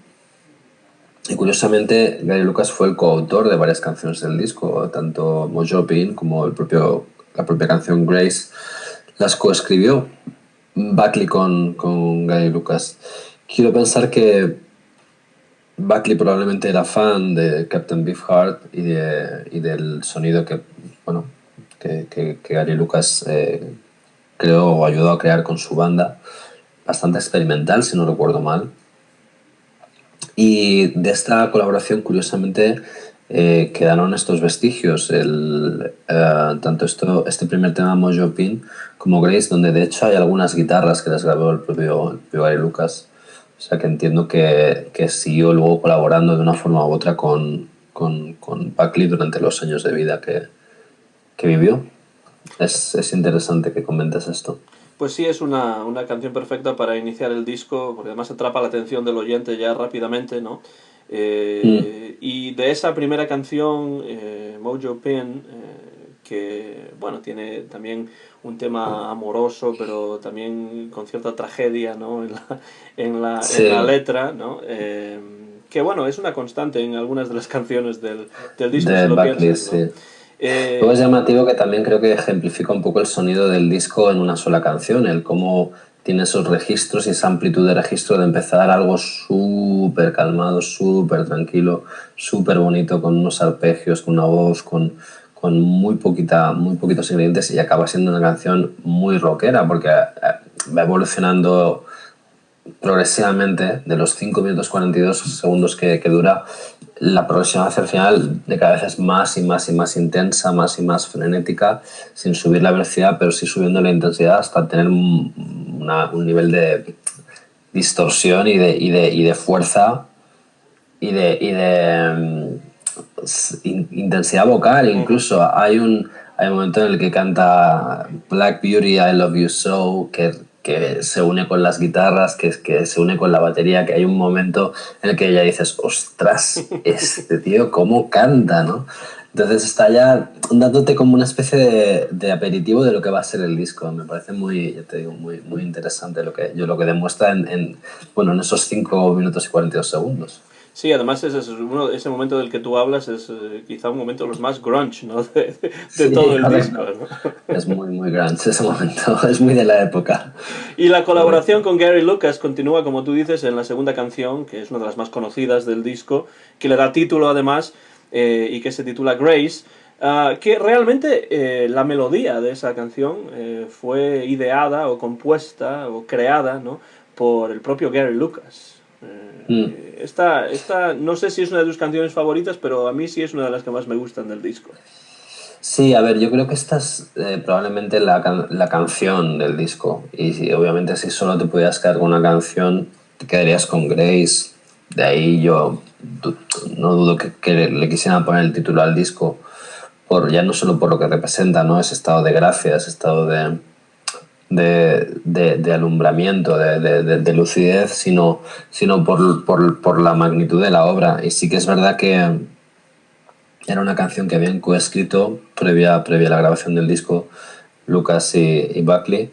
Y curiosamente, Gary Lucas fue el coautor de varias canciones del disco, tanto Mojopin como la propia canción Grace las coescribió Buckley con Gary Lucas. Quiero pensar que Buckley probablemente era fan de Captain Beefheart y del sonido bueno, que Gary Lucas creó o ayudó a crear con su banda, bastante experimental, si no recuerdo mal. Y de esta colaboración, curiosamente, quedaron estos vestigios, tanto este primer tema Mojopin como Grace, donde de hecho hay algunas guitarras que las grabó el propio Gary Lucas. O sea que entiendo que siguió luego colaborando de una forma u otra con Buckley durante los años de vida que vivió. Es interesante que comentes esto. Pues sí, es una canción perfecta para iniciar el disco, porque además atrapa la atención del oyente ya rápidamente, ¿no? Y de esa primera canción, Mojopin, que, bueno, tiene también un tema amoroso, pero también con cierta tragedia, ¿no? Sí. En la letra, ¿no? Que, bueno, es una constante en algunas de las canciones del disco, De si lo Buckley, piensas, ¿no? sí. Luego es llamativo que también creo que ejemplifica un poco el sonido del disco en una sola canción, el cómo tiene esos registros y esa amplitud de registro de empezar algo súper calmado, súper tranquilo, súper bonito, con unos arpegios, con una voz, con muy poquitos ingredientes, y acaba siendo una canción muy rockera porque va evolucionando progresivamente de los 5 minutos 42 segundos que dura. La progresión hacia el final de cada vez es más y más y más intensa, más y más frenética, sin subir la velocidad, pero sí subiendo la intensidad hasta tener un nivel de distorsión y de fuerza y de intensidad vocal. Incluso hay un momento en el que canta Black Beauty, I Love You So, que se une con las guitarras, que se une con la batería, que hay un momento en el que ya dices, ostras, este tío cómo canta, ¿no? Entonces está ya dándote como una especie de aperitivo de lo que va a ser el disco. Me parece muy, ya te digo, muy interesante lo que demuestra en esos 5 minutos y 42 segundos. Sí, además ese momento del que tú hablas es quizá un momento de los más grunge, ¿no? De Sí, todo el disco, correcto. ¿no? Es muy grande ese momento, es muy de la época. Y la colaboración Correcto. con Gary Lucas continúa, como tú dices, en la segunda canción, que es una de las más conocidas del disco, que le da título además, y que se titula Grace, que realmente la melodía de esa canción fue ideada o compuesta o creada, ¿no? Por el propio Gary Lucas. Mm. Esta no sé si es una de tus canciones favoritas, pero a mí sí es una de las que más me gustan del disco. Sí, a ver, yo creo que esta es probablemente la canción del disco. Y obviamente si solo te pudieras quedar con una canción, te quedarías con Grace. De ahí yo no dudo que le quisieran poner el título al disco, ya no solo por lo que representa, ¿no? Ese estado de gracia, ese estado de alumbramiento, de lucidez, sino por la magnitud de la obra. Y sí que es verdad que era una canción que habían coescrito previa a la grabación del disco Lucas y Buckley.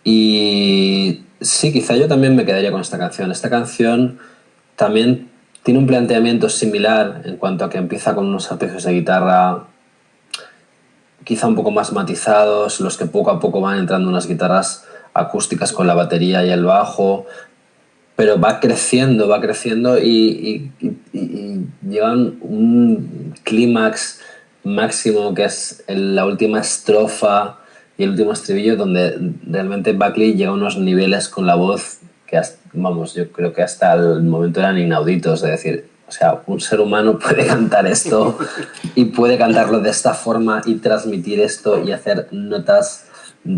Y sí, quizá yo también me quedaría con esta canción. Esta canción también tiene un planteamiento similar en cuanto a que empieza con unos arpegios de guitarra quizá un poco más matizados, los que poco a poco van entrando unas guitarras acústicas con la batería y el bajo, pero va creciendo y llegan un clímax máximo que es la última estrofa y el último estribillo, donde realmente Buckley llega a unos niveles con la voz que, vamos, yo creo que hasta el momento eran inauditos, de decir, o sea, un ser humano puede cantar esto y puede cantarlo de esta forma y transmitir esto y hacer notas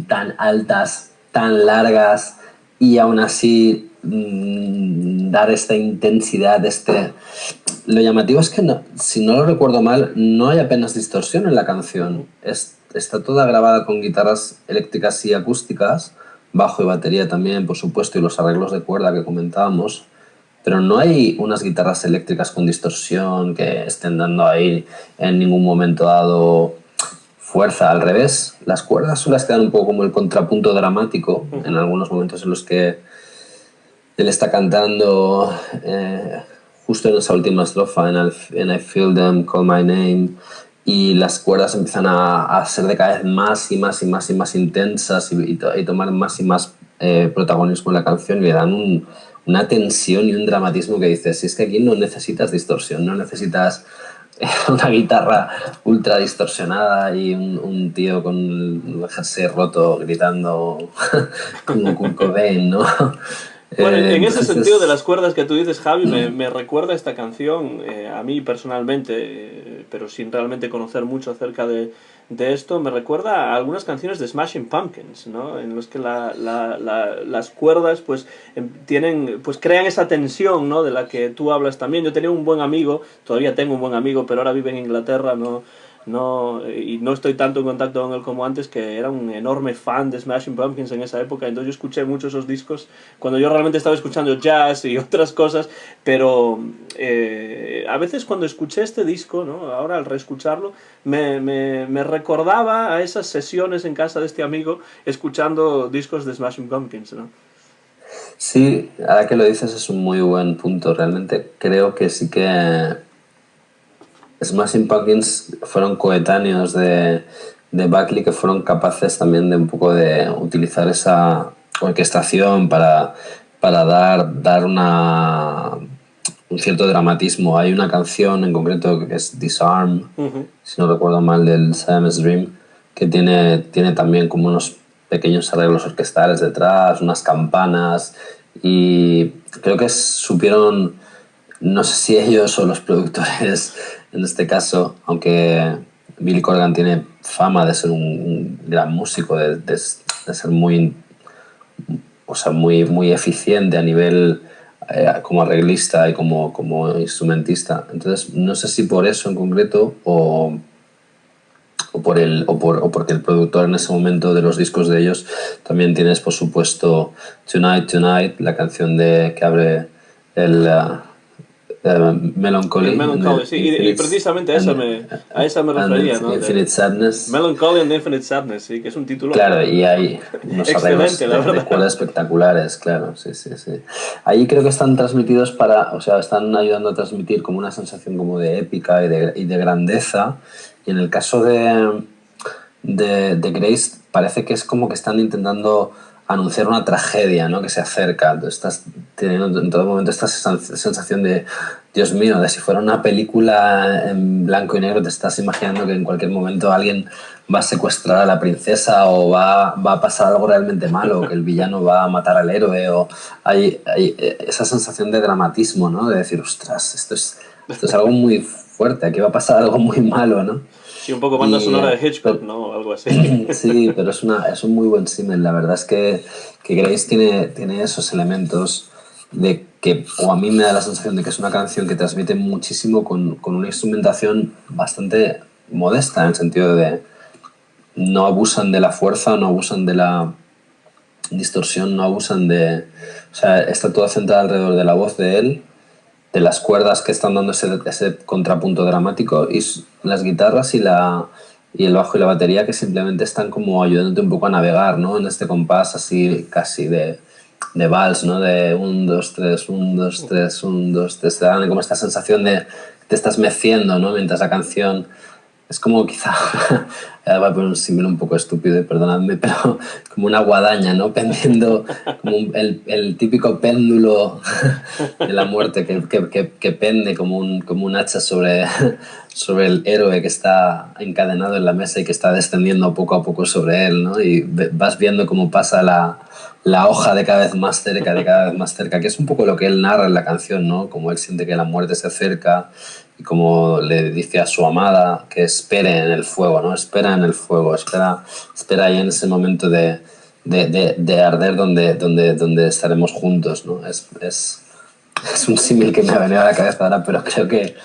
tan altas, tan largas y aún así dar esta intensidad, Lo llamativo es que, si no lo recuerdo mal, no hay apenas distorsión en la canción. Está toda grabada con guitarras eléctricas y acústicas, bajo y batería también, por supuesto, y los arreglos de cuerda que comentábamos, pero no hay unas guitarras eléctricas con distorsión que estén dando ahí en ningún momento dado fuerza. Al revés, las cuerdas son las que dan un poco como el contrapunto dramático en algunos momentos en los que él está cantando justo en esa última estrofa, en I Feel Them Call My Name, y las cuerdas empiezan a ser de cada vez más y más intensas y tomar más y más protagonismo en la canción, y le dan una tensión y un dramatismo que dices, si es que aquí no necesitas distorsión, no necesitas una guitarra ultra distorsionada y un tío con el jersey roto gritando como Kurt Cobain, ¿no? Bueno, en ese sentido de las cuerdas que tú dices, Javi, me recuerda esta canción, a mí personalmente, pero sin realmente conocer mucho acerca de esto, me recuerda a algunas canciones de Smashing Pumpkins, ¿no? En los que las cuerdas pues pues crean esa tensión, ¿no? De la que tú hablas también. Yo tenía un buen amigo, todavía tengo un buen amigo, pero ahora vive en Inglaterra, y no estoy tanto en contacto con él como antes, que era un enorme fan de Smashing Pumpkins en esa época. Entonces yo escuché mucho esos discos cuando yo realmente estaba escuchando jazz y otras cosas, pero a veces cuando escuché este disco, ¿no? Ahora al reescucharlo, me recordaba a esas sesiones en casa de este amigo escuchando discos de Smashing Pumpkins, ¿no? Sí, ahora que lo dices es un muy buen punto. Realmente creo que sí que Smashing Pumpkins fueron coetáneos de Buckley, que fueron capaces también de un poco de utilizar esa orquestación para dar un cierto dramatismo. Hay una canción en concreto que es Disarm, si no recuerdo mal, del Siamese Dream, que tiene también como unos pequeños arreglos orquestales detrás, unas campanas, y creo que supieron, no sé si ellos o los productores en este caso, aunque Billy Corgan tiene fama de ser un gran músico, de ser muy, o sea, muy eficiente a nivel como arreglista y como instrumentista. Entonces, no sé si por eso en concreto o porque el productor en ese momento de los discos de ellos también tienes, por supuesto, Tonight, Tonight, la canción que abre el Melancholy. El Melancholy, sí, y precisamente a esa me refería, ¿no? Infinite Sadness. Melancholy and Infinite Sadness, sí, que es un título. Claro, y hay unos arreglos de cuerda espectaculares, claro, sí. Ahí creo que están transmitidos o sea, están ayudando a transmitir como una sensación como de épica y de grandeza. Y en el caso de Grace, parece que es como que están intentando anunciar una tragedia, ¿no? Que se acerca. Entonces estás teniendo en todo momento esta sensación de, Dios mío, de si fuera una película en blanco y negro, te estás imaginando que en cualquier momento alguien va a secuestrar a la princesa o va a pasar algo realmente malo, o que el villano va a matar al héroe, o hay esa sensación de dramatismo, ¿no? De decir, ostras, esto es algo muy fuerte, aquí va a pasar algo muy malo, ¿no? Sí, un poco banda sonora de Hitchcock, ¿no? Algo así. Sí, pero es un muy buen símil. La verdad es que Grace tiene esos elementos de que, o a mí me da la sensación de que es una canción que transmite muchísimo con una instrumentación bastante modesta, en el sentido de no abusan de la fuerza, no abusan de la distorsión, no abusan de... O sea, está todo centrado alrededor de la voz de él, de las cuerdas que están dando ese contrapunto dramático y las guitarras y el bajo y la batería que simplemente están como ayudándote un poco a navegar, ¿no? En este compás así casi de vals, ¿no? De 1, 2, 3, 1, 2, 3, 1, 2, 3. Te dan como esta sensación de que te estás meciendo, ¿no? Mientras la canción... Es como quizá, voy a poner un símil un poco estúpido, perdonadme, pero como una guadaña, ¿no? Pendiendo, como el típico péndulo de la muerte que pende como un hacha sobre el héroe que está encadenado en la mesa y que está descendiendo poco a poco sobre él, ¿no? Y vas viendo cómo pasa la hoja de cada vez más cerca, de cada vez más cerca, que es un poco lo que él narra en la canción, ¿no? Como él siente que la muerte se acerca y como le dice a su amada que espere en el fuego, ¿no? Espera en el fuego, espera ahí en ese momento de arder donde estaremos juntos, ¿no? Es un símil que me ha venido a la cabeza ahora, pero creo que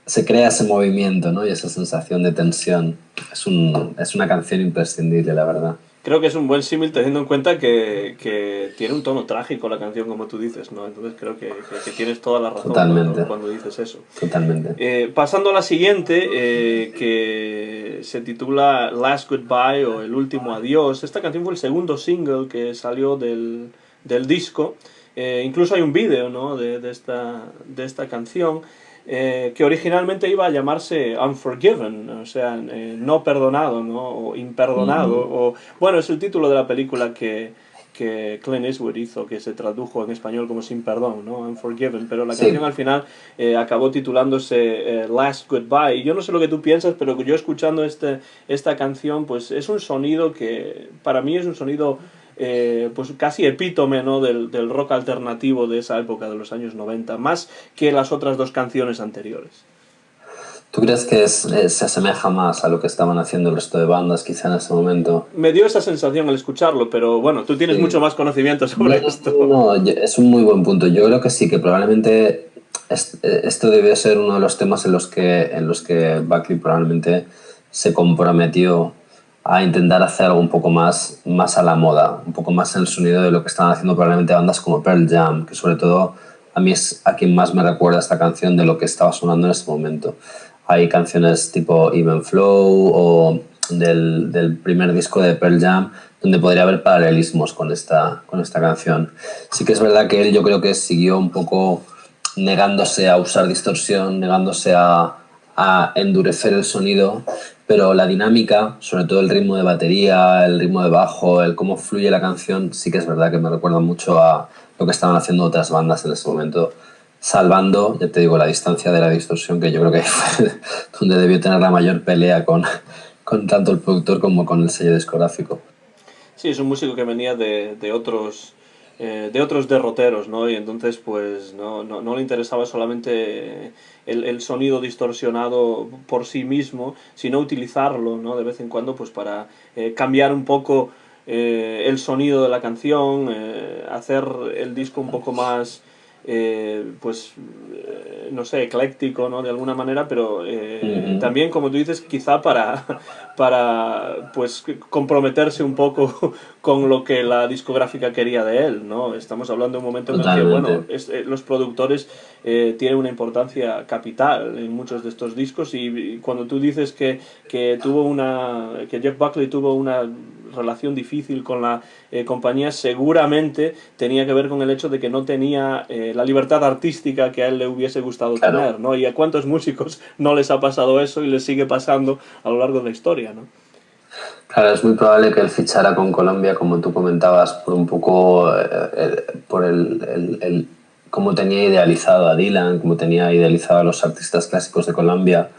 se crea ese movimiento, ¿no? Y esa sensación de tensión. Es una canción imprescindible, la verdad. Creo que es un buen símil teniendo en cuenta que tiene un tono trágico la canción, como tú dices, ¿no? Entonces creo que tienes toda la razón cuando dices eso. Totalmente. Pasando a la siguiente, que se titula Last Goodbye o El Último Adiós. Esta canción fue el segundo single que salió del disco. Incluso hay un vídeo, ¿no? de esta canción. Que originalmente iba a llamarse Unforgiven, o sea, no perdonado, ¿no? O imperdonado, o bueno, es el título de la película que Clint Eastwood hizo, que se tradujo en español como Sin Perdón, ¿no? Unforgiven, pero la canción al final acabó titulándose Last Goodbye. Y yo no sé lo que tú piensas, pero yo escuchando esta canción, pues es un sonido que para mí es un sonido pues casi epítome, ¿no? del rock alternativo de esa época, de los años 90, más que las otras dos canciones anteriores. ¿Tú crees que se asemeja más a lo que estaban haciendo el resto de bandas quizá en ese momento? Me dio esa sensación al escucharlo, pero bueno, tú tienes mucho más conocimiento sobre esto. No, es un muy buen punto. Yo creo que sí, que probablemente esto debió ser uno de los temas en los que Buckley probablemente se comprometió a intentar hacer algo un poco más a la moda, un poco más en el sonido de lo que estaban haciendo probablemente bandas como Pearl Jam, que sobre todo a mí es a quien más me recuerda esta canción de lo que estaba sonando en ese momento. Hay canciones tipo Even Flow o del primer disco de Pearl Jam donde podría haber paralelismos con esta canción. Sí que es verdad que él, yo creo que siguió un poco negándose a usar distorsión, negándose a endurecer el sonido, pero la dinámica, sobre todo el ritmo de batería, el ritmo de bajo, el cómo fluye la canción, sí que es verdad que me recuerda mucho a lo que estaban haciendo otras bandas en ese momento, salvando, ya te digo, la distancia de la distorsión, que yo creo que fue donde debió tener la mayor pelea con tanto el productor como con el sello discográfico. Sí, es un músico que venía de otros derroteros, ¿no? Y entonces pues no le interesaba solamente el sonido distorsionado por sí mismo, sino utilizarlo, ¿no? De vez en cuando pues para cambiar un poco el sonido de la canción, hacer el disco un poco más no sé, ecléctico, ¿no? De alguna manera, pero también, como tú dices, quizá para pues comprometerse un poco con lo que la discográfica quería de él, ¿no? Estamos hablando de un momento en el que, bueno, los productores tienen una importancia capital en muchos de estos discos y cuando tú dices que Jeff Buckley tuvo una relación difícil con la compañía, seguramente tenía que ver con el hecho de que no tenía la libertad artística que a él le hubiese gustado tener, ¿no? Y a cuántos músicos no les ha pasado eso y les sigue pasando a lo largo de la historia, ¿no? Claro, es muy probable que él fichara con Colombia, como tú comentabas, por un poco por el cómo tenía idealizado a Dylan, cómo tenía idealizado a los artistas clásicos de Colombia,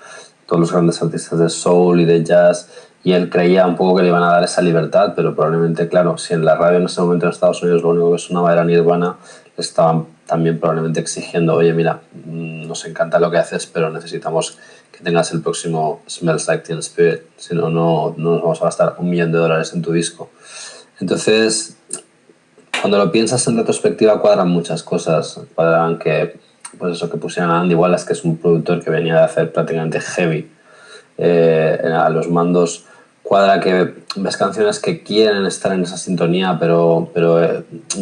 todos los grandes artistas de soul y de jazz, y él creía un poco que le iban a dar esa libertad, pero probablemente, claro, si en la radio en ese momento en Estados Unidos lo único que sonaba era Nirvana, le estaban también probablemente exigiendo, oye, mira, nos encanta lo que haces, pero necesitamos que tengas el próximo Smells Like Teen Spirit, si no, no nos vamos a gastar $1 millón en tu disco. Entonces, cuando lo piensas en retrospectiva cuadran muchas cosas, cuadran que, pues eso, que pusieran a Andy Wallace, que es un productor que venía de hacer prácticamente heavy, a los mandos, cuadra que ves canciones que quieren estar en esa sintonía, pero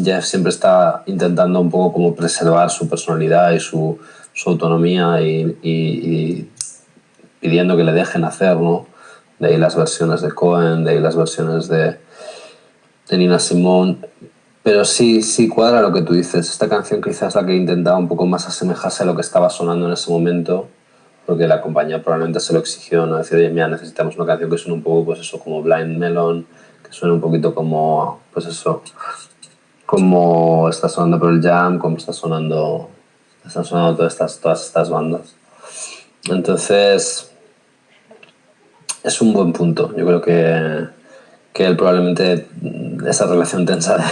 Jeff siempre está intentando un poco como preservar su personalidad y su autonomía y pidiendo que le dejen hacer, ¿no? De ahí las versiones de Cohen, de ahí las versiones de Nina Simone. Pero sí cuadra lo que tú dices. Esta canción quizás la que intentaba un poco más asemejarse a lo que estaba sonando en ese momento, porque la compañía probablemente se lo exigió, ¿no? Decir, oye, mira, necesitamos una canción que suene un poco, pues eso, como Blind Melon, que suene un poquito como, pues eso, como está sonando Pearl Jam, como están sonando todas estas bandas. Entonces, es un buen punto. Yo creo que él probablemente esa relación tensa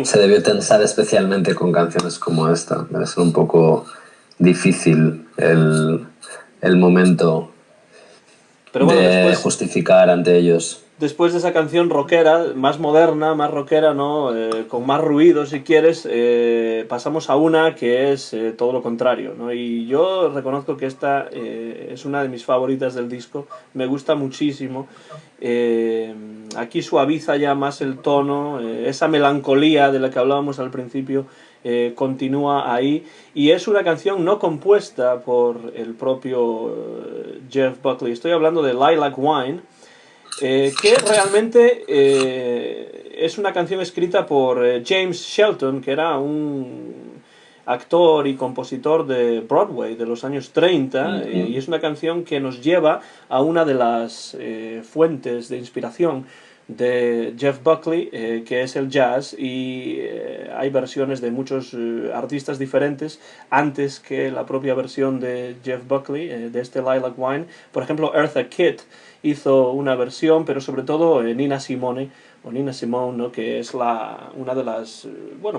se debió tensar especialmente con canciones como esta. Debe ser un poco difícil el momento Pero bueno, de justificar ante ellos. después de esa canción rockera, más moderna, más rockera, ¿no? Con más ruido, si quieres, pasamos a una que es todo lo contrario, ¿no? Y yo reconozco que esta es una de mis favoritas del disco, me gusta muchísimo. Aquí suaviza ya más el tono, esa melancolía de la que hablábamos al principio continúa ahí, y es una canción no compuesta por el propio Jeff Buckley. Estoy hablando de Lilac Wine, que realmente es una canción escrita por James Shelton, que era un actor y compositor de Broadway de los años 30, y es una canción que nos lleva a una de las fuentes de inspiración de Jeff Buckley, que es el jazz, y hay versiones de muchos artistas diferentes antes que la propia versión de Jeff Buckley, de este Lilac Wine. Por ejemplo, Eartha Kitt hizo una versión, pero sobre todo Nina Simone, ¿no? Que es una de las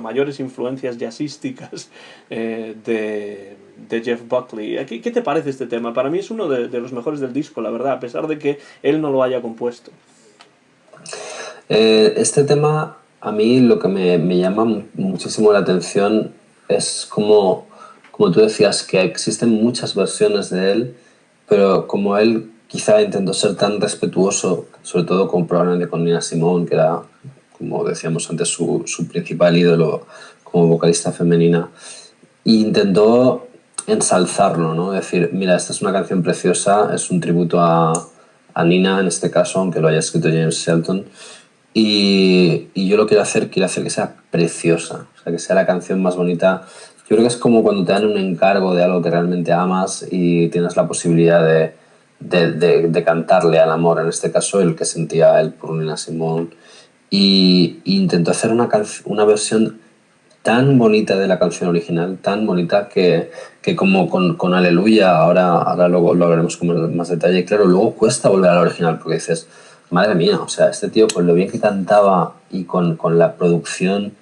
mayores influencias jazzísticas de Jeff Buckley. ¿Qué te parece este tema? Para mí es uno de los mejores del disco, la verdad, a pesar de que él no lo haya compuesto. Este tema, a mí lo que me llama muchísimo la atención es como tú decías, que existen muchas versiones de él, pero como él quizá intentó ser tan respetuoso, sobre todo probablemente con Nina Simone, que era, como decíamos antes, su principal ídolo como vocalista femenina, e intentó ensalzarlo, ¿no? Decir, mira, esta es una canción preciosa, es un tributo a Nina en este caso, aunque lo haya escrito James Shelton, y yo lo quiero hacer que sea preciosa, o sea, que sea la canción más bonita. Yo creo que es como cuando te dan un encargo de algo que realmente amas y tienes la posibilidad de cantarle al amor, en este caso el que sentía él por Nina Simone, y intentó hacer una versión tan bonita de la canción original, tan bonita que como con Aleluya, ahora luego lo hablaremos con más detalle, claro, luego cuesta volver a la original porque dices, madre mía, o sea, este tío con lo bien que cantaba y con la producción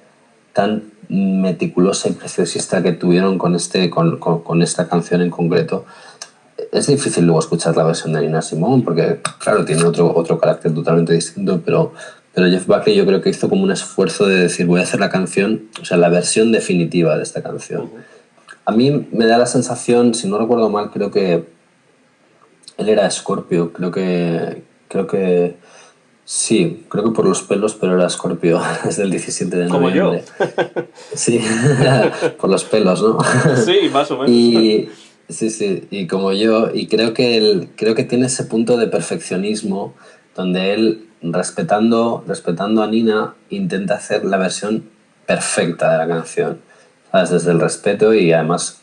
tan meticulosa y preciosista que tuvieron con esta canción en concreto, es difícil luego escuchar la versión de Nina Simone porque, claro, tiene otro carácter totalmente distinto, pero Jeff Buckley yo creo que hizo como un esfuerzo de decir, voy a hacer la canción, o sea, la versión definitiva de esta canción. A mí me da la sensación, si no recuerdo mal, creo que él era Scorpio, creo que sí, creo que por los pelos, pero era Scorpio, es del 17 de Como noviembre. yo. Sí, por los pelos, ¿no? Sí, más o menos. Y sí, y como yo, y creo que tiene ese punto de perfeccionismo donde él, respetando a Nina, intenta hacer la versión perfecta de la canción, ¿sabes? Desde el respeto y además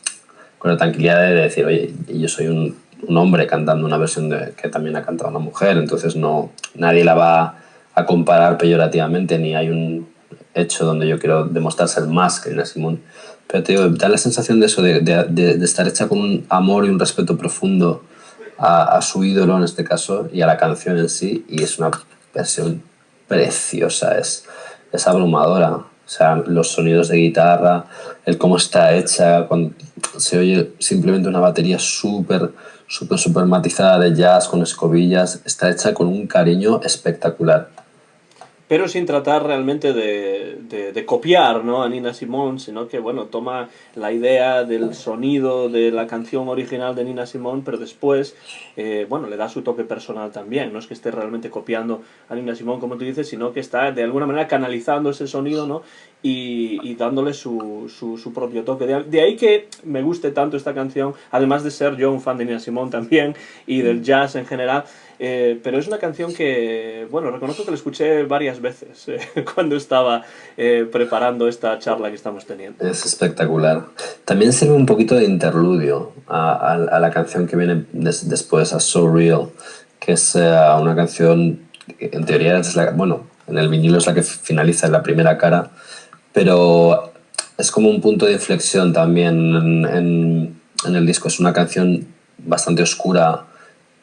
con la tranquilidad de decir, oye, yo soy un hombre cantando una versión que también ha cantado una mujer, entonces nadie la va a comparar peyorativamente, ni hay un hecho donde yo quiero demostrar ser más que Nina Simone. Pero te digo, da la sensación de eso, de estar hecha con un amor y un respeto profundo a su ídolo en este caso y a la canción en sí, y es una versión preciosa, es abrumadora. O sea, los sonidos de guitarra, el cómo está hecha, cuando se oye simplemente una batería súper matizada de jazz con escobillas, está hecha con un cariño espectacular. pero sin tratar realmente de copiar, ¿no?, a Nina Simone, sino que, bueno, toma la idea del sonido de la canción original de Nina Simone, pero después, bueno, le da su toque personal también. No es que esté realmente copiando a Nina Simone, como tú dices, sino que está de alguna manera canalizando ese sonido, ¿no?, y dándole su propio toque. De ahí que me guste tanto esta canción, además de ser yo un fan de Nina Simone también y del jazz en general. Pero es una canción que, bueno, reconozco que la escuché varias veces cuando estaba preparando esta charla que estamos teniendo. Es espectacular. También sirve un poquito de interludio a la canción que viene después, a So Real, que es una canción que en teoría es la, bueno, en el vinilo es la que finaliza en la primera cara, pero es como un punto de inflexión también en el disco. Es una canción bastante oscura,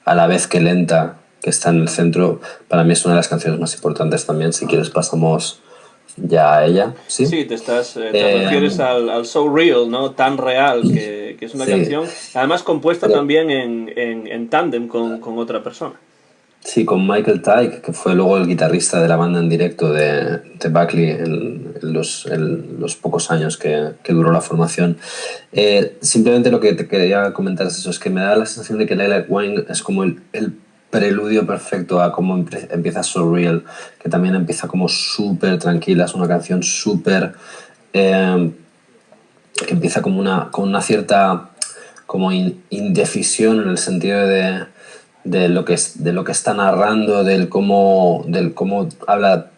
a la vez que lenta, que está en el centro. Para mí es una de las canciones más importantes también. Si quieres pasamos ya a ella, ¿sí? Sí, te refieres al So Real, ¿no? Tan real, que es una Sí, canción, además compuesta pero también en tándem con otra persona. sí, con Michael Tyke, que fue luego el guitarrista de la banda en directo de Buckley en los pocos años que duró la formación. Simplemente lo que te quería comentar es eso, es que me da la sensación de que Lilac Wine es como el preludio perfecto a cómo empieza So Real, que también empieza como súper tranquila, es una canción súper... eh, que empieza como con una cierta como indecisión en el sentido de lo que está narrando, del cómo habla,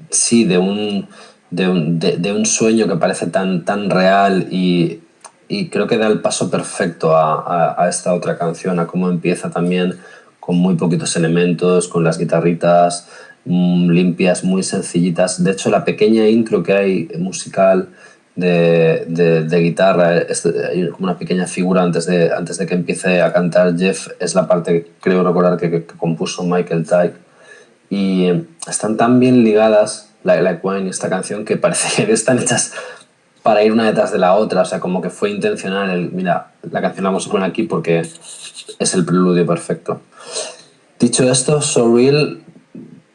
sí, de un sueño que parece tan real y creo que da el paso perfecto a esta otra canción, a cómo empieza también con muy poquitos elementos, con las guitarritas limpias, muy sencillitas. De hecho, la pequeña intro que hay musical de guitarra, hay como una pequeña figura antes de que empiece a cantar Jeff, es la parte, creo recordar, que compuso Michael Tyke. Y están tan bien ligadas, Like Wine y esta canción, que parece que están hechas para ir una detrás de la otra. O sea, como que fue intencional mira, la canción la vamos a poner aquí porque es el preludio perfecto. Dicho esto, So Real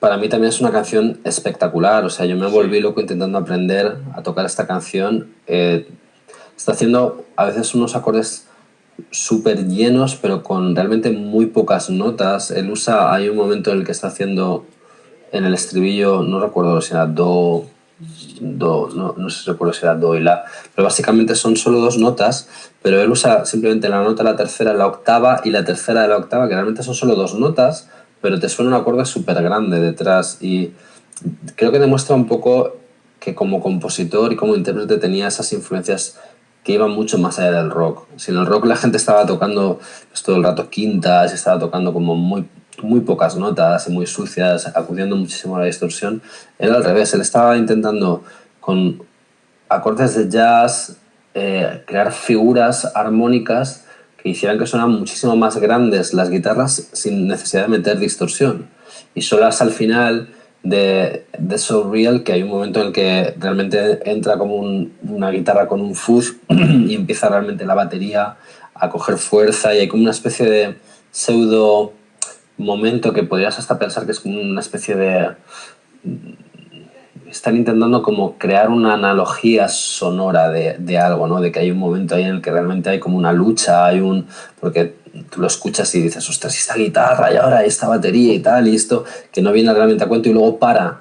para mí también es una canción espectacular. O sea, yo me volví Sí. loco intentando aprender a tocar esta canción. Está haciendo a veces unos acordes súper llenos, pero con realmente muy pocas notas. Hay un momento en el que está haciendo en el estribillo, no recuerdo si era no sé si recuerdo si era do y la, pero básicamente son solo dos notas, pero él usa simplemente la nota de la tercera, la octava y la tercera de la octava, que realmente son solo dos notas, pero te suena un acorde súper grande detrás y creo que demuestra un poco que como compositor y como intérprete tenía esas influencias que iban mucho más allá del rock. Si en el rock la gente estaba tocando pues, todo el rato quintas, estaba tocando como muy pocas notas y muy sucias, acudiendo muchísimo a la distorsión, era al revés. Él estaba intentando con acordes de jazz crear figuras armónicas que hicieran que sonaran muchísimo más grandes las guitarras sin necesidad de meter distorsión. Y solo hasta el final de So Real, que hay un momento en el que realmente entra como una guitarra con un fuzz y empieza realmente la batería a coger fuerza y hay como una especie de pseudo momento que podrías hasta pensar que es como una especie de... Están intentando como crear una analogía sonora de algo, ¿no? De que hay un momento ahí en el que realmente hay como una lucha, porque tú lo escuchas y dices, ostras, y esta guitarra y ahora esta batería y tal, y esto que no viene realmente a cuento y luego para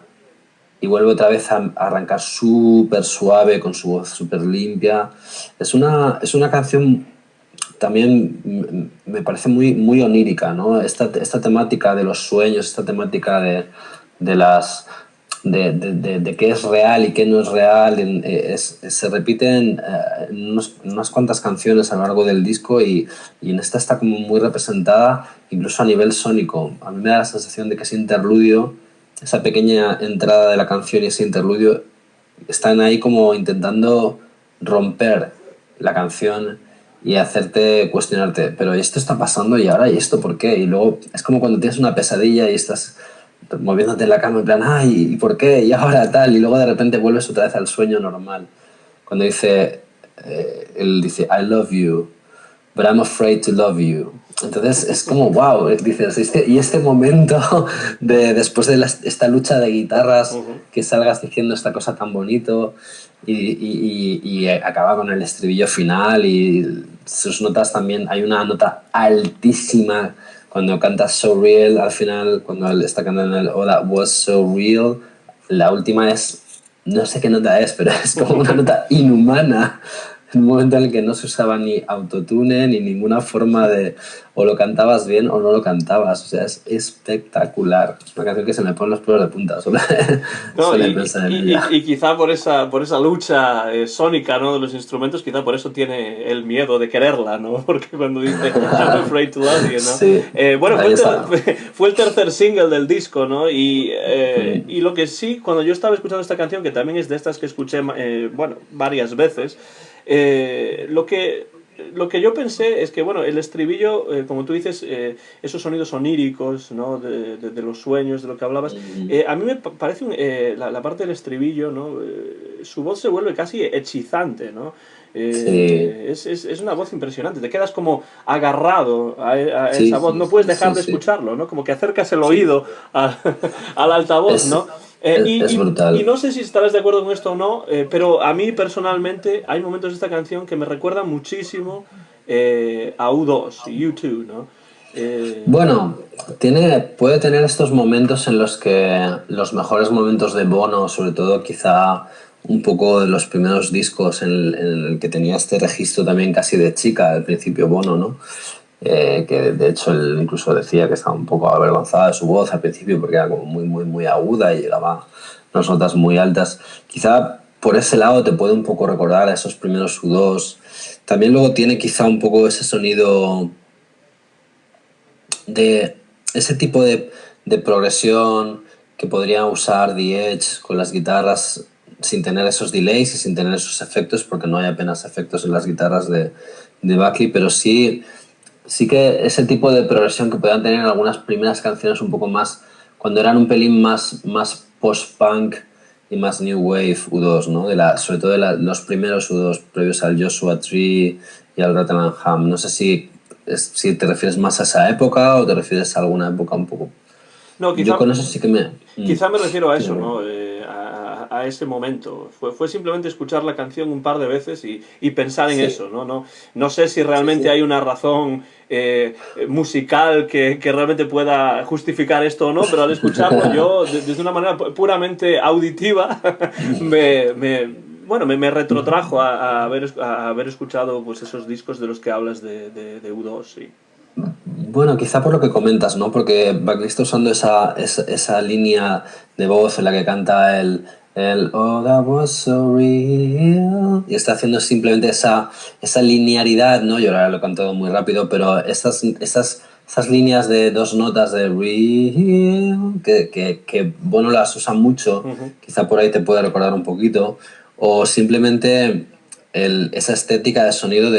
y vuelve otra vez a arrancar súper suave con su voz súper limpia. Es una canción también me parece muy onírica, ¿no? Esta temática de los sueños, esta temática de las de qué es real y qué no es real, se repiten en unas cuantas canciones a lo largo del disco y en esta está como muy representada incluso a nivel sónico. A mí me da la sensación de que ese interludio, esa pequeña entrada de la canción y ese interludio están ahí como intentando romper la canción y hacerte cuestionarte, pero esto está pasando y ahora, ¿y esto por qué? Y luego es como cuando tienes una pesadilla y estás moviéndote en la cama en plan, ay, ¿y por qué? Y ahora tal, y luego de repente vuelves otra vez al sueño normal. Cuando él dice, I love you, but I'm afraid to love you. Entonces es como, wow, dices, y este momento después de esta lucha de guitarras, que salgas diciendo esta cosa tan bonito y acaba con el estribillo final y sus notas también, hay una nota altísima cuando canta So Real al final, cuando él está cantando el Oh That Was So Real, la última es, no sé qué nota es, pero es como una nota inhumana. En un momento en el que no se usaba ni autotune ni ninguna forma de o lo cantabas bien o no lo cantabas. O sea, es espectacular. Es una canción que se me ponen los pelos de punta solo, No, solo de pensar en ella. y quizá por esa lucha sónica, ¿no? De los instrumentos, quizá por eso tiene el miedo de quererla, ¿no? Porque cuando dice I'm afraid to love you, ¿no? Sí, Bueno, ahí está. fue el tercer single del disco, ¿no? Y lo que sí, cuando yo estaba escuchando esta canción, que también es de estas que escuché, bueno, varias veces, lo que yo pensé es que, bueno, el estribillo, como tú dices, esos sonidos oníricos, ¿no? De los sueños, de lo que hablabas, a mí me parece la parte del estribillo, ¿no? Su voz se vuelve casi hechizante, ¿no? Sí, Es una voz impresionante, te quedas como agarrado a sí, esa voz, sí, no puedes dejar sí, de sí. escucharlo, ¿no? Como que acercas el oído al altavoz, Es, ¿no? Y brutal. no sé si estarás de acuerdo con esto o no, pero a mí personalmente hay momentos de esta canción que me recuerdan muchísimo a U2 y U2, ¿no? Eh, Bueno, puede tener estos momentos en los que los mejores momentos de Bono, sobre todo quizá un poco de los primeros discos en el que tenía este registro también casi de chica al principio Bono, ¿no? Que de hecho él incluso decía que estaba un poco avergonzada de su voz al principio porque era como muy, muy, muy aguda y llegaba a unas notas muy altas. Quizá por ese lado te puede un poco recordar a esos primeros U2. También luego tiene quizá un poco ese sonido de ese tipo de progresión que podría usar The Edge con las guitarras sin tener esos delays y sin tener esos efectos, porque no hay apenas efectos en las guitarras de Buckley, pero sí que ese tipo de progresión que podían tener en algunas primeras canciones un poco más, cuando eran un pelín más post-punk y más new wave U2, ¿no? Sobre todo los primeros U2 previos al Joshua Tree y al Rottenham. No sé si te refieres más a esa época o te refieres a alguna época un poco. no, Yo con eso sí que me... quizá me refiero a eso, Dígame. ¿no? A ese momento. Fue simplemente escuchar la canción un par de veces y pensar en Sí, eso, ¿no? No sé si sí, realmente sí. hay una razón musical que realmente pueda justificar esto o no, pero al escucharlo yo, desde una manera puramente auditiva, bueno, me retrotrajo a haber escuchado pues, esos discos de los que hablas de U2, sí. Bueno, quizá por lo que comentas, ¿no? Porque Buckley está usando esa línea de voz en la que canta el Oh, that was so real. Y está haciendo simplemente esa linearidad, ¿no? Yo ahora lo he cantado muy rápido, pero esas líneas de dos notas de real, que bueno, las usa mucho, Ujú. quizá por ahí te puede recordar un poquito, o simplemente esa estética de sonido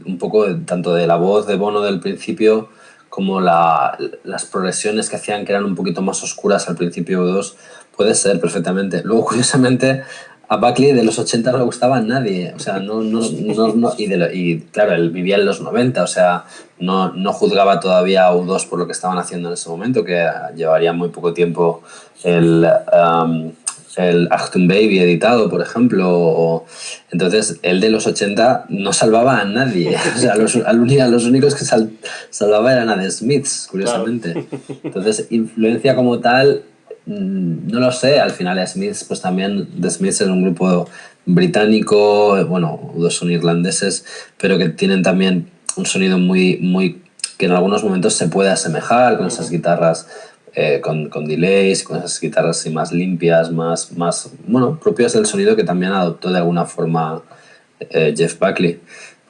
un poco tanto de la voz de Bono del principio como las progresiones que hacían que eran un poquito más oscuras al principio dos, puede ser perfectamente. Luego, curiosamente, a Buckley de los 80 no le gustaba a nadie, o sea, y claro, él vivía en los 90, o sea, no juzgaba todavía a U2 por lo que estaban haciendo en ese momento, que llevaría muy poco tiempo el... el Achtung Baby editado, por ejemplo. Entonces, el de los 80 no salvaba a nadie. O sea, los únicos que salvaba eran a The Smiths, Claro. curiosamente. Entonces, influencia como tal, no lo sé. Al final, Smiths, pues también The Smiths es un grupo británico, bueno, dos son irlandeses, pero que tienen también un sonido muy que en algunos momentos se puede asemejar con esas Ujú. guitarras con delays, con esas guitarras así más limpias, bueno, propias del sonido que también adoptó de alguna forma Jeff Buckley.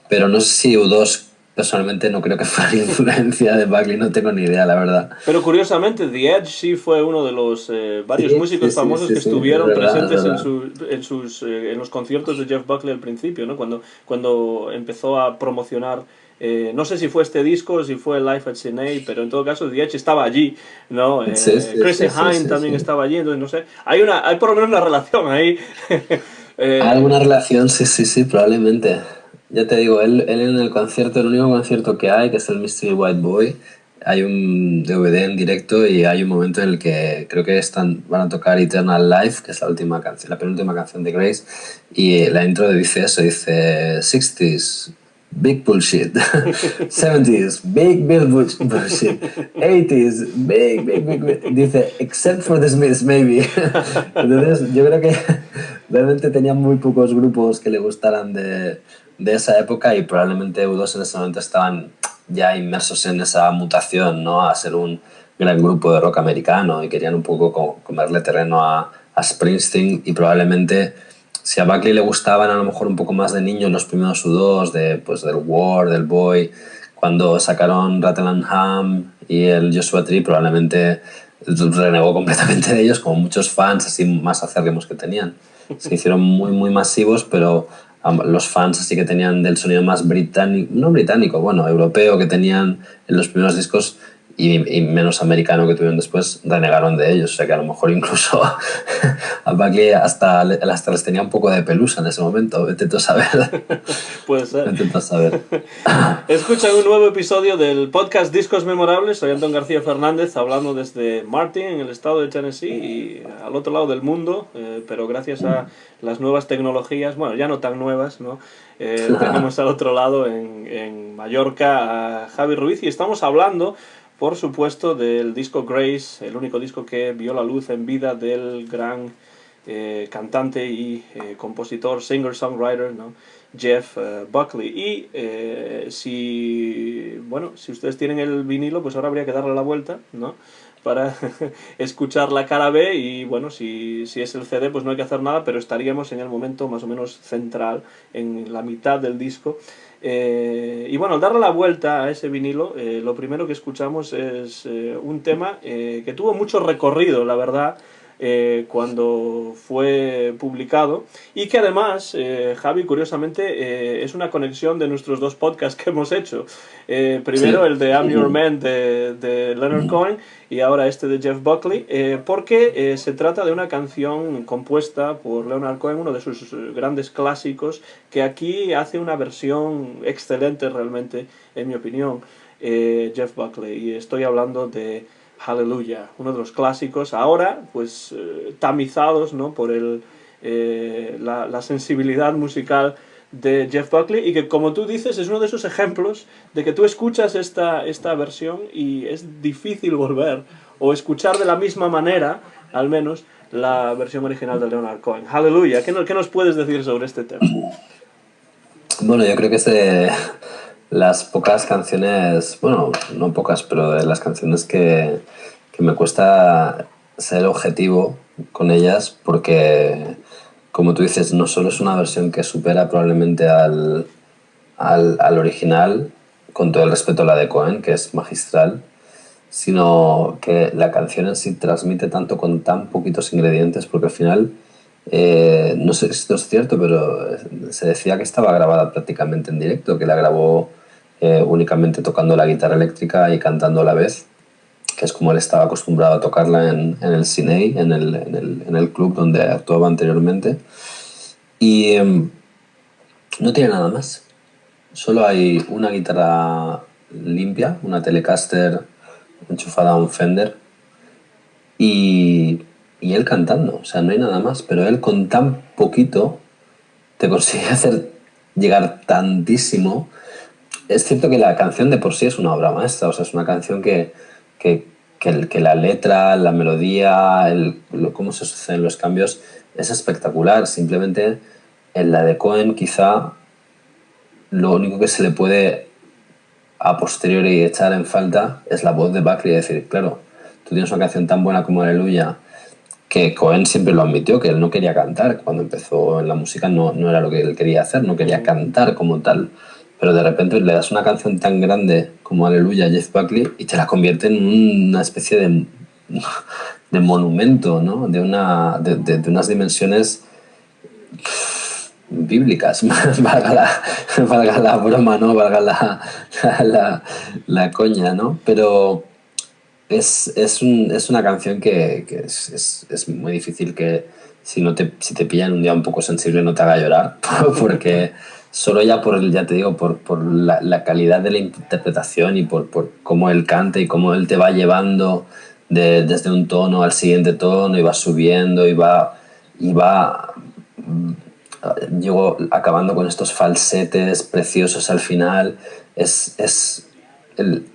Pero no sé si U2 personalmente no creo que fuera la influencia de Buckley, no tengo ni idea, la verdad. Pero curiosamente, The Edge sí fue uno de los varios Sí, sí, músicos sí, famosos sí, que sí, es estuvieron verdad, es presentes verdad. en los conciertos de Jeff Buckley al principio, ¿no? Cuando empezó a promocionar, no sé si fue este disco o si fue Live at Sydney, pero en todo caso The Edge estaba allí, ¿no? Sí, sí, Chrissy sí, sí, Hynde sí, también sí. estaba allí, entonces no sé, hay por lo menos una relación ahí. ¿Hay Eh, alguna relación? Sí, sí, sí, probablemente. ya te digo, él en el concierto, el único concierto que hay, que es el Mystery White Boy, hay un DVD en directo y hay un momento en el que creo que van a tocar Eternal Life, que es la última canción, la penúltima canción de Grace, y la intro dice eso, dice 60s, big bullshit, 70s, big bullshit, 80s, big, dice, except for the Smiths, maybe. Entonces, yo creo que realmente tenía muy pocos grupos que le gustaran de esa época y probablemente U2 en ese momento estaban ya inmersos en esa mutación, ¿no? A ser un gran grupo de rock americano y querían un poco comerle terreno a Springsteen y probablemente si a Buckley le gustaban a lo mejor un poco más de niños los primeros U2, pues, del War, del Boy, cuando sacaron Rattle and Hum y el Joshua Tree probablemente renegó completamente de ellos, como muchos fans así más acérrimos que tenían. Se hicieron muy masivos, pero los fans así que tenían del sonido más británico, no británico, bueno, europeo que tenían en los primeros discos y menos americano que tuvieron después, renegaron de ellos. O sea que a lo mejor incluso a Buckley hasta les tenía un poco de pelusa en ese momento. Intento saber. Puede ser. Intento saber. Escucha un nuevo episodio del podcast Discos Memorables. Soy Antón García Fernández, hablando desde Martin, en el estado de Tennessee, y al otro lado del mundo, pero gracias a las nuevas tecnologías, bueno, ya no tan nuevas, ¿no? Tenemos al otro lado, en Mallorca, a Javi Ruiz, y estamos hablando, por supuesto, del disco Grace, el único disco que vio la luz en vida del gran cantante y compositor, singer-songwriter, ¿no? Jeff Buckley. Y si ustedes tienen el vinilo, pues ahora habría que darle la vuelta, ¿no? Para escuchar la cara B, y bueno, si es el CD, pues no hay que hacer nada, pero estaríamos en el momento más o menos central, en la mitad del disco. Y bueno, al darle la vuelta a ese vinilo, lo primero que escuchamos es un tema que tuvo mucho recorrido, la verdad, cuando fue publicado, y que además, Javi, curiosamente, es una conexión de nuestros dos podcasts que hemos hecho. Primero sí, el de I'm Your Man de Leonard Cohen, y ahora este de Jeff Buckley, porque se trata de una canción compuesta por Leonard Cohen, uno de sus grandes clásicos, que aquí hace una versión excelente realmente, en mi opinión, Jeff Buckley, y estoy hablando de Hallelujah, uno de los clásicos, ahora pues tamizados, ¿no? Por la sensibilidad musical de Jeff Buckley, y que, como tú dices, es uno de esos ejemplos de que tú escuchas esta versión y es difícil volver o escuchar de la misma manera, al menos, la versión original de Leonard Cohen. Hallelujah, ¿qué nos puedes decir sobre este tema? Bueno, yo creo que es de las pocas canciones, bueno, no pocas, pero de las canciones que me cuesta ser objetivo con ellas, porque, como tú dices, no solo es una versión que supera probablemente al original, con todo el respeto a la de Cohen, que es magistral, sino que la canción en sí transmite tanto con tan poquitos ingredientes, porque al final, no sé si esto es cierto, pero se decía que estaba grabada prácticamente en directo, que la grabó únicamente tocando la guitarra eléctrica y cantando a la vez, que es como él estaba acostumbrado a tocarla en el Cine, en el club donde actuaba anteriormente. Y no tiene nada más. Solo hay una guitarra limpia, una Telecaster enchufada a un Fender, y él cantando. O sea, no hay nada más, pero él con tan poquito te consigue llegar tantísimo. Es cierto que la canción de por sí es una obra maestra, o sea, es una canción que la letra, la melodía, cómo se suceden los cambios, es espectacular. Simplemente en la de Cohen quizá lo único que se le puede a posteriori echar en falta es la voz de Buckley. Es decir, claro, tú tienes una canción tan buena como Aleluya, que Cohen siempre lo admitió, que él no quería cantar. Cuando empezó en la música no era lo que él quería hacer, no quería cantar como tal. Pero de repente le das una canción tan grande como Aleluya a Jeff Buckley y te la convierte en una especie de monumento, ¿no? De unas dimensiones bíblicas, valga la broma, ¿no? Valga la coña, ¿no? Pero es una canción que es muy difícil que si te pilla en un día un poco sensible no te haga llorar, porque solo ya ya te digo, por la calidad de la interpretación y por cómo él canta y cómo él te va llevando desde un tono al siguiente tono y va subiendo y va llegó acabando con estos falsetes preciosos al final.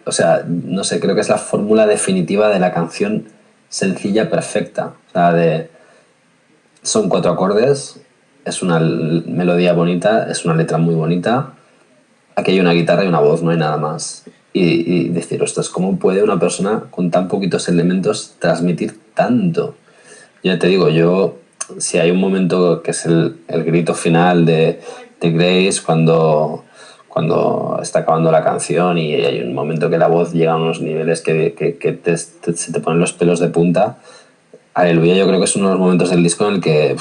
O sea, no sé, creo que es la fórmula definitiva de la canción sencilla, perfecta. O sea, son 4 acordes, es una melodía bonita, es una letra muy bonita. Aquí hay una guitarra y una voz, no hay nada más. Y decir, ostras, ¿cómo puede una persona con tan poquitos elementos transmitir tanto? Ya te digo, si hay un momento que es el grito final de Grace cuando está acabando la canción y hay un momento que la voz llega a unos niveles que se te ponen los pelos de punta. Aleluya, yo creo que es uno de los momentos del disco en el que,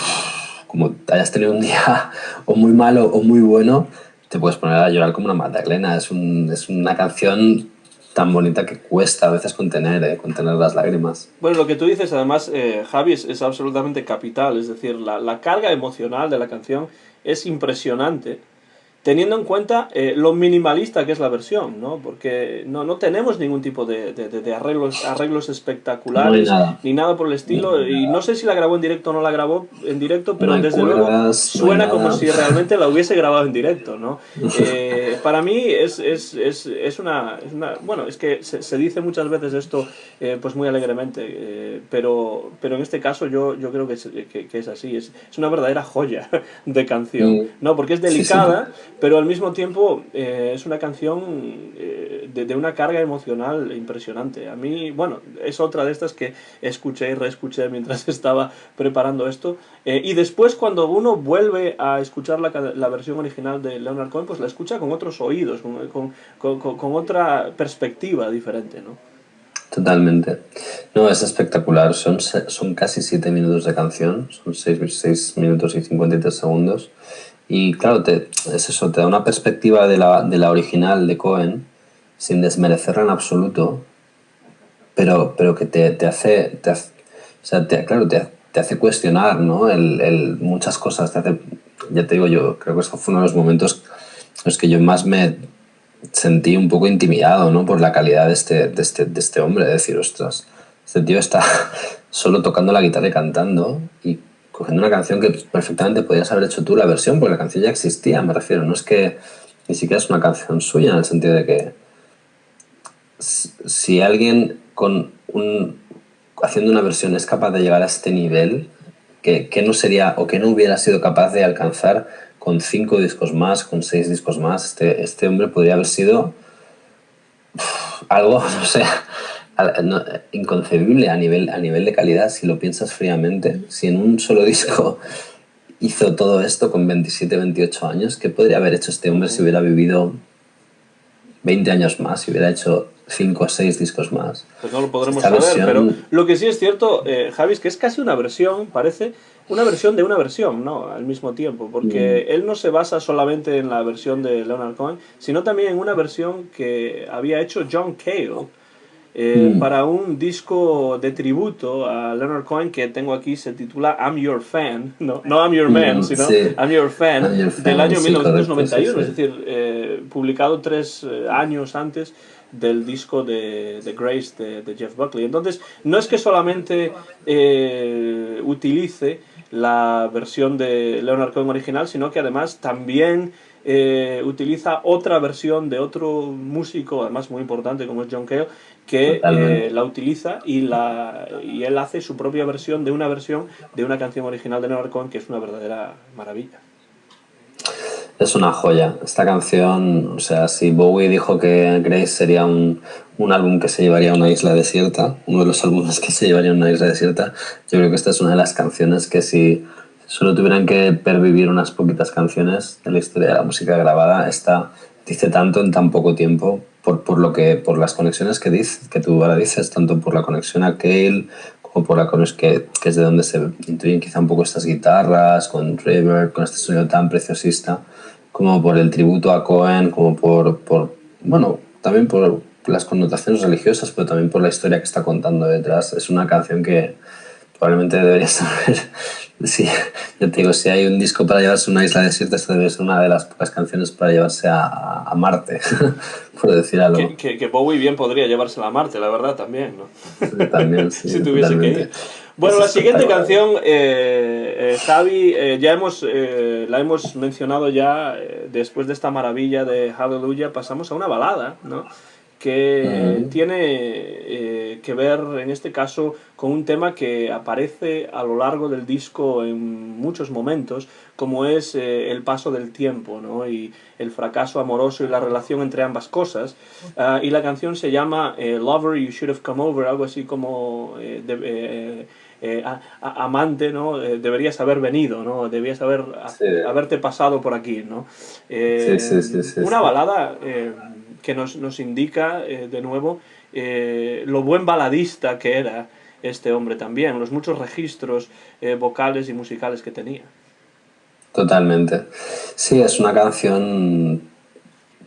como hayas tenido un día o muy malo o muy bueno, te puedes poner a llorar como una magdalena. Es una canción tan bonita que cuesta a veces contener las lágrimas. Bueno, lo que tú dices, además, Javi, es absolutamente capital. Es decir, la carga emocional de la canción es impresionante, teniendo en cuenta lo minimalista que es la versión, ¿no? Porque no tenemos ningún tipo de arreglos No hay espectaculares, nada. ni nada por el No estilo. hay Y no nada. sé si la grabó en directo o no la grabó en directo, No pero hay desde luego cuerdas, no hay suena como nada. si realmente la hubiese grabado en directo, ¿no? Para mí bueno, es que se dice muchas veces esto pues muy alegremente, pero en este caso yo creo que es así, es una verdadera joya de canción, Mm, ¿no? Porque es sí, sí. delicada, pero al mismo tiempo es una canción de una carga emocional impresionante. A mí, bueno, es otra de estas que escuché y reescuché mientras estaba preparando esto. Y después cuando uno vuelve a escuchar la versión original de Leonard Cohen, pues la escucha con otros oídos, con otra perspectiva diferente, ¿no? Totalmente. No, es espectacular. Son casi 7 minutos de canción. Son 6 minutos y 53 segundos. Y claro, es eso, te da una perspectiva de la original de Cohen, sin desmerecerla en absoluto, pero que o sea, claro, te hace cuestionar, ¿no? Muchas cosas. Ya te digo, yo creo que eso fue uno de los momentos en los que yo más me sentí un poco intimidado, ¿no? Por la calidad de este hombre, de decir, ostras, este tío está solo tocando la guitarra y cantando y cogiendo una canción que perfectamente podías haber hecho tú la versión, porque la canción ya existía, me refiero. No es que ni siquiera es una canción suya, en el sentido de que si alguien haciendo una versión es capaz de llegar a este nivel, que no sería o que no hubiera sido capaz de alcanzar con 5 discos más, con 6 discos más, este hombre podría haber sido algo, no sé, inconcebible a nivel de calidad si lo piensas fríamente. Si en un solo disco hizo todo esto con 27, 28 años, ¿qué podría haber hecho este hombre si hubiera vivido 20 años más, si hubiera hecho 5 o 6 discos más? Pues no lo podremos Esta saber, pero versión. lo que sí es cierto, Javi, es que es casi una versión, parece una versión de una versión, ¿no? Al mismo tiempo, porque él no se basa solamente en la versión de Leonard Cohen, sino también en una versión que había hecho John Cale para un disco de tributo a Leonard Cohen que tengo aquí, se titula I'm Your Fan, no I'm Your Man, sino Sí, I'm Your Fan, I'm Your del Fan, año sí, correcto, sí, 1991, sí. es decir, publicado 3 años antes del disco de Grace de Jeff Buckley. Entonces, no es que solamente utilice la versión de Leonard Cohen original, sino que además también utiliza otra versión de otro músico, además muy importante como es John Cale, que Totalmente. la utiliza y él hace su propia versión de una canción original de Leonard Cohen, que es una verdadera maravilla. Es una joya. Esta canción, o sea, si Bowie dijo que Grace sería un álbum que se llevaría a una isla desierta, uno de los álbumes que se llevaría a una isla desierta, yo creo que esta es una de las canciones que si solo tuvieran que pervivir unas poquitas canciones de la historia de la música grabada, esta dice tanto en tan poco tiempo por las conexiones que tú ahora dices, tanto por la conexión a Cale como por la conexión que es de donde se intuyen quizá un poco estas guitarras, con reverb, con este sonido tan preciosista, como por el tributo a Cohen, como bueno, también por las connotaciones religiosas, pero también por la historia que está contando detrás. Es una canción que probablemente deberías saber. Sí, yo te digo, si hay un disco para llevarse a una isla desierta, esta debe ser una de las pocas canciones para llevarse a Marte, por decir algo. Que Bowie bien podría llevársela a Marte, la verdad, también, ¿no? También, sí, Si tuviese que ir. totalmente. Bueno, Es la siguiente espectacular. canción, Javi, la hemos mencionado ya, después de esta maravilla de Hallelujah, pasamos a una balada, ¿no? Que Mm, tiene que ver, en este caso, con un tema que aparece a lo largo del disco en muchos momentos, como es el paso del tiempo, ¿no? Y el fracaso amoroso y la relación entre ambas cosas. Y la canción se llama Lover, You Should Have Come Over, algo así como amante, ¿no? Deberías haber venido, ¿no? Debías sí, haberte pasado por aquí, ¿no? sí, sí, sí, sí, Una sí. balada que nos indica, de nuevo, lo buen baladista que era este hombre también, los muchos registros vocales y musicales que tenía. Totalmente. Sí, es una canción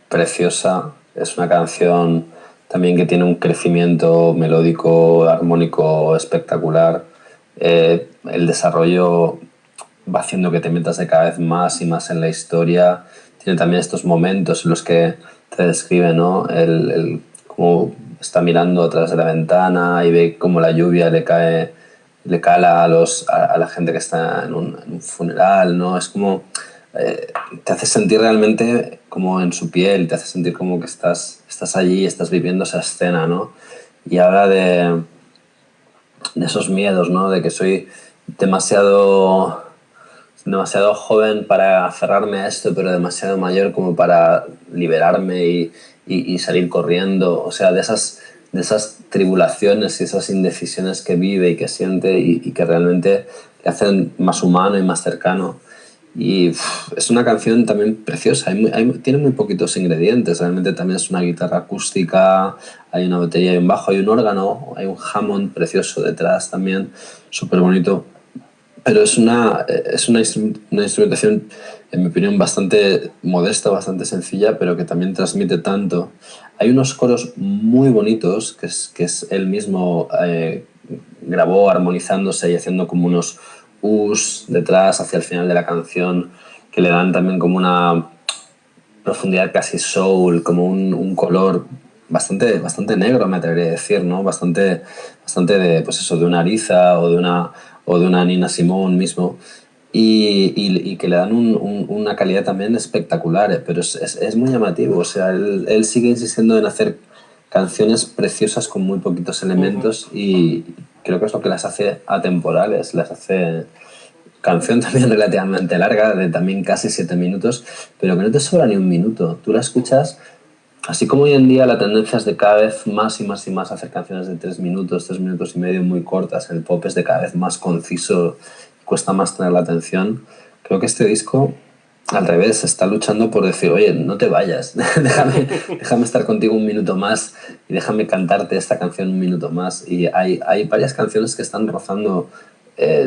preciosa, es una canción también que tiene un crecimiento melódico, armónico espectacular. El desarrollo va haciendo que te metas de cada vez más y más en la historia. Tiene también estos momentos en los que te describe, ¿no? Cómo está mirando a través de la ventana y ve cómo la lluvia le cala a la gente que está en un funeral, ¿no? Es como te hace sentir realmente como en su piel, te hace sentir como que estás allí, estás viviendo esa escena, ¿no? Y habla de esos miedos, ¿no? De que soy demasiado, demasiado joven para aferrarme a esto, pero demasiado mayor como para liberarme y salir corriendo. O sea, de esas tribulaciones y esas indecisiones que vive y que siente y que realmente le hacen más humano y más cercano. Y es una canción también preciosa, tiene muy poquitos ingredientes, realmente también es una guitarra acústica, hay una batería y un bajo, hay un órgano, hay un Hammond precioso detrás también, súper bonito, pero una instrumentación, en mi opinión, bastante modesta, bastante sencilla, pero que también transmite tanto. Hay unos coros muy bonitos que es él mismo grabó armonizándose y haciendo como unos us detrás hacia el final de la canción que le dan también como una profundidad casi soul, como un color bastante negro, me atrevería a decir, ¿no? Bastante de, pues eso, de una Ariza o de una Nina Simone mismo. Y que le dan una calidad también espectacular, pero es muy llamativo. O sea, él sigue insistiendo en hacer canciones preciosas con muy poquitos Uh -huh. elementos y creo que es lo que las hace atemporales, las hace canción también relativamente larga, de también casi 7 minutos, pero que no te sobra ni un minuto. Tú la escuchas, así como hoy en día la tendencia es de cada vez más y más y más hacer canciones de 3 minutos, 3 minutos y medio muy cortas. El pop es de cada vez más conciso, cuesta más tener la atención. Creo que este disco, al revés, está luchando por decir, oye, no te vayas, déjame estar contigo un minuto más y déjame cantarte esta canción un minuto más. Y hay varias canciones que están rozando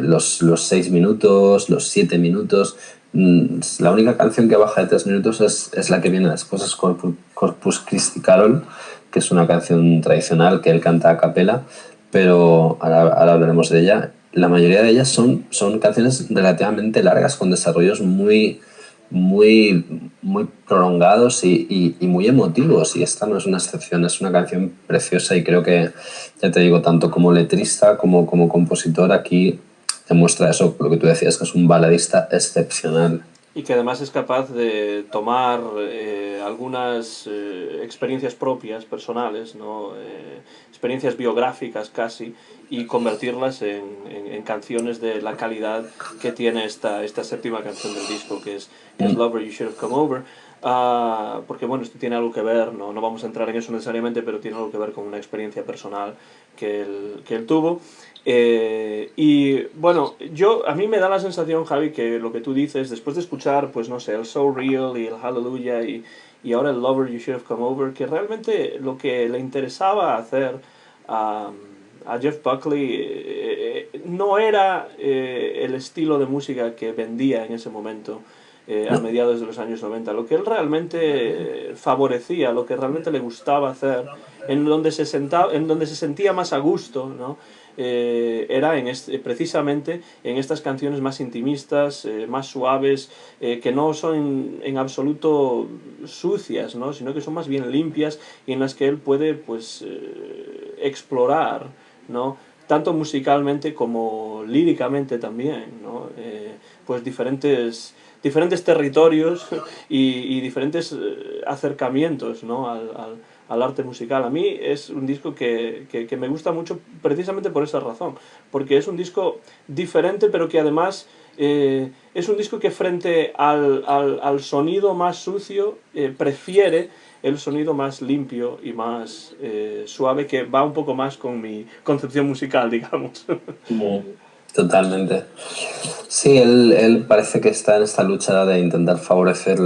los 6 minutos, los 7 minutos. La única canción que baja de 3 minutos es la que viene después, es Corpus Christi Carol, que es una canción tradicional que él canta a capela, pero ahora hablaremos de ella. La mayoría de ellas son canciones relativamente largas, con desarrollos muy prolongados y muy emotivos, y esta no es una excepción, es una canción preciosa y creo que, ya te digo, tanto como letrista como compositor aquí demuestra eso, lo que tú decías, que es un baladista excepcional. Y que además es capaz de tomar algunas experiencias propias, personales, ¿no? Experiencias biográficas casi, y convertirlas en canciones de la calidad que tiene esta séptima canción del disco, que es Mm, Lover, You Should Have Come Over. Porque bueno, esto tiene algo que ver, no vamos a entrar en eso necesariamente, pero tiene algo que ver con una experiencia personal que él tuvo. Y bueno, a mí me da la sensación, Javi, que lo que tú dices, después de escuchar, pues no sé, el So Real y el Hallelujah y ahora el Lover You Should Have Come Over, que realmente lo que le interesaba hacer a, a Jeff Buckley no era el estilo de música que vendía en ese momento, a no, mediados de los años 90. Lo que él realmente favorecía, lo que realmente le gustaba hacer, en donde se sentía más a gusto, ¿no? era precisamente en estas canciones más intimistas, más suaves, que no son en absoluto sucias, ¿no? Sino que son más bien limpias y en las que él puede pues explorar, ¿no? Tanto musicalmente como líricamente también, ¿no? Pues diferentes territorios y diferentes acercamientos, ¿no? al arte musical. A mí es un disco que me gusta mucho precisamente por esa razón, porque es un disco diferente, pero que además es un disco que frente al sonido más sucio prefiere el sonido más limpio y más suave, que va un poco más con mi concepción musical, digamos. Totalmente. Sí, él parece que está en esta lucha de intentar favorecer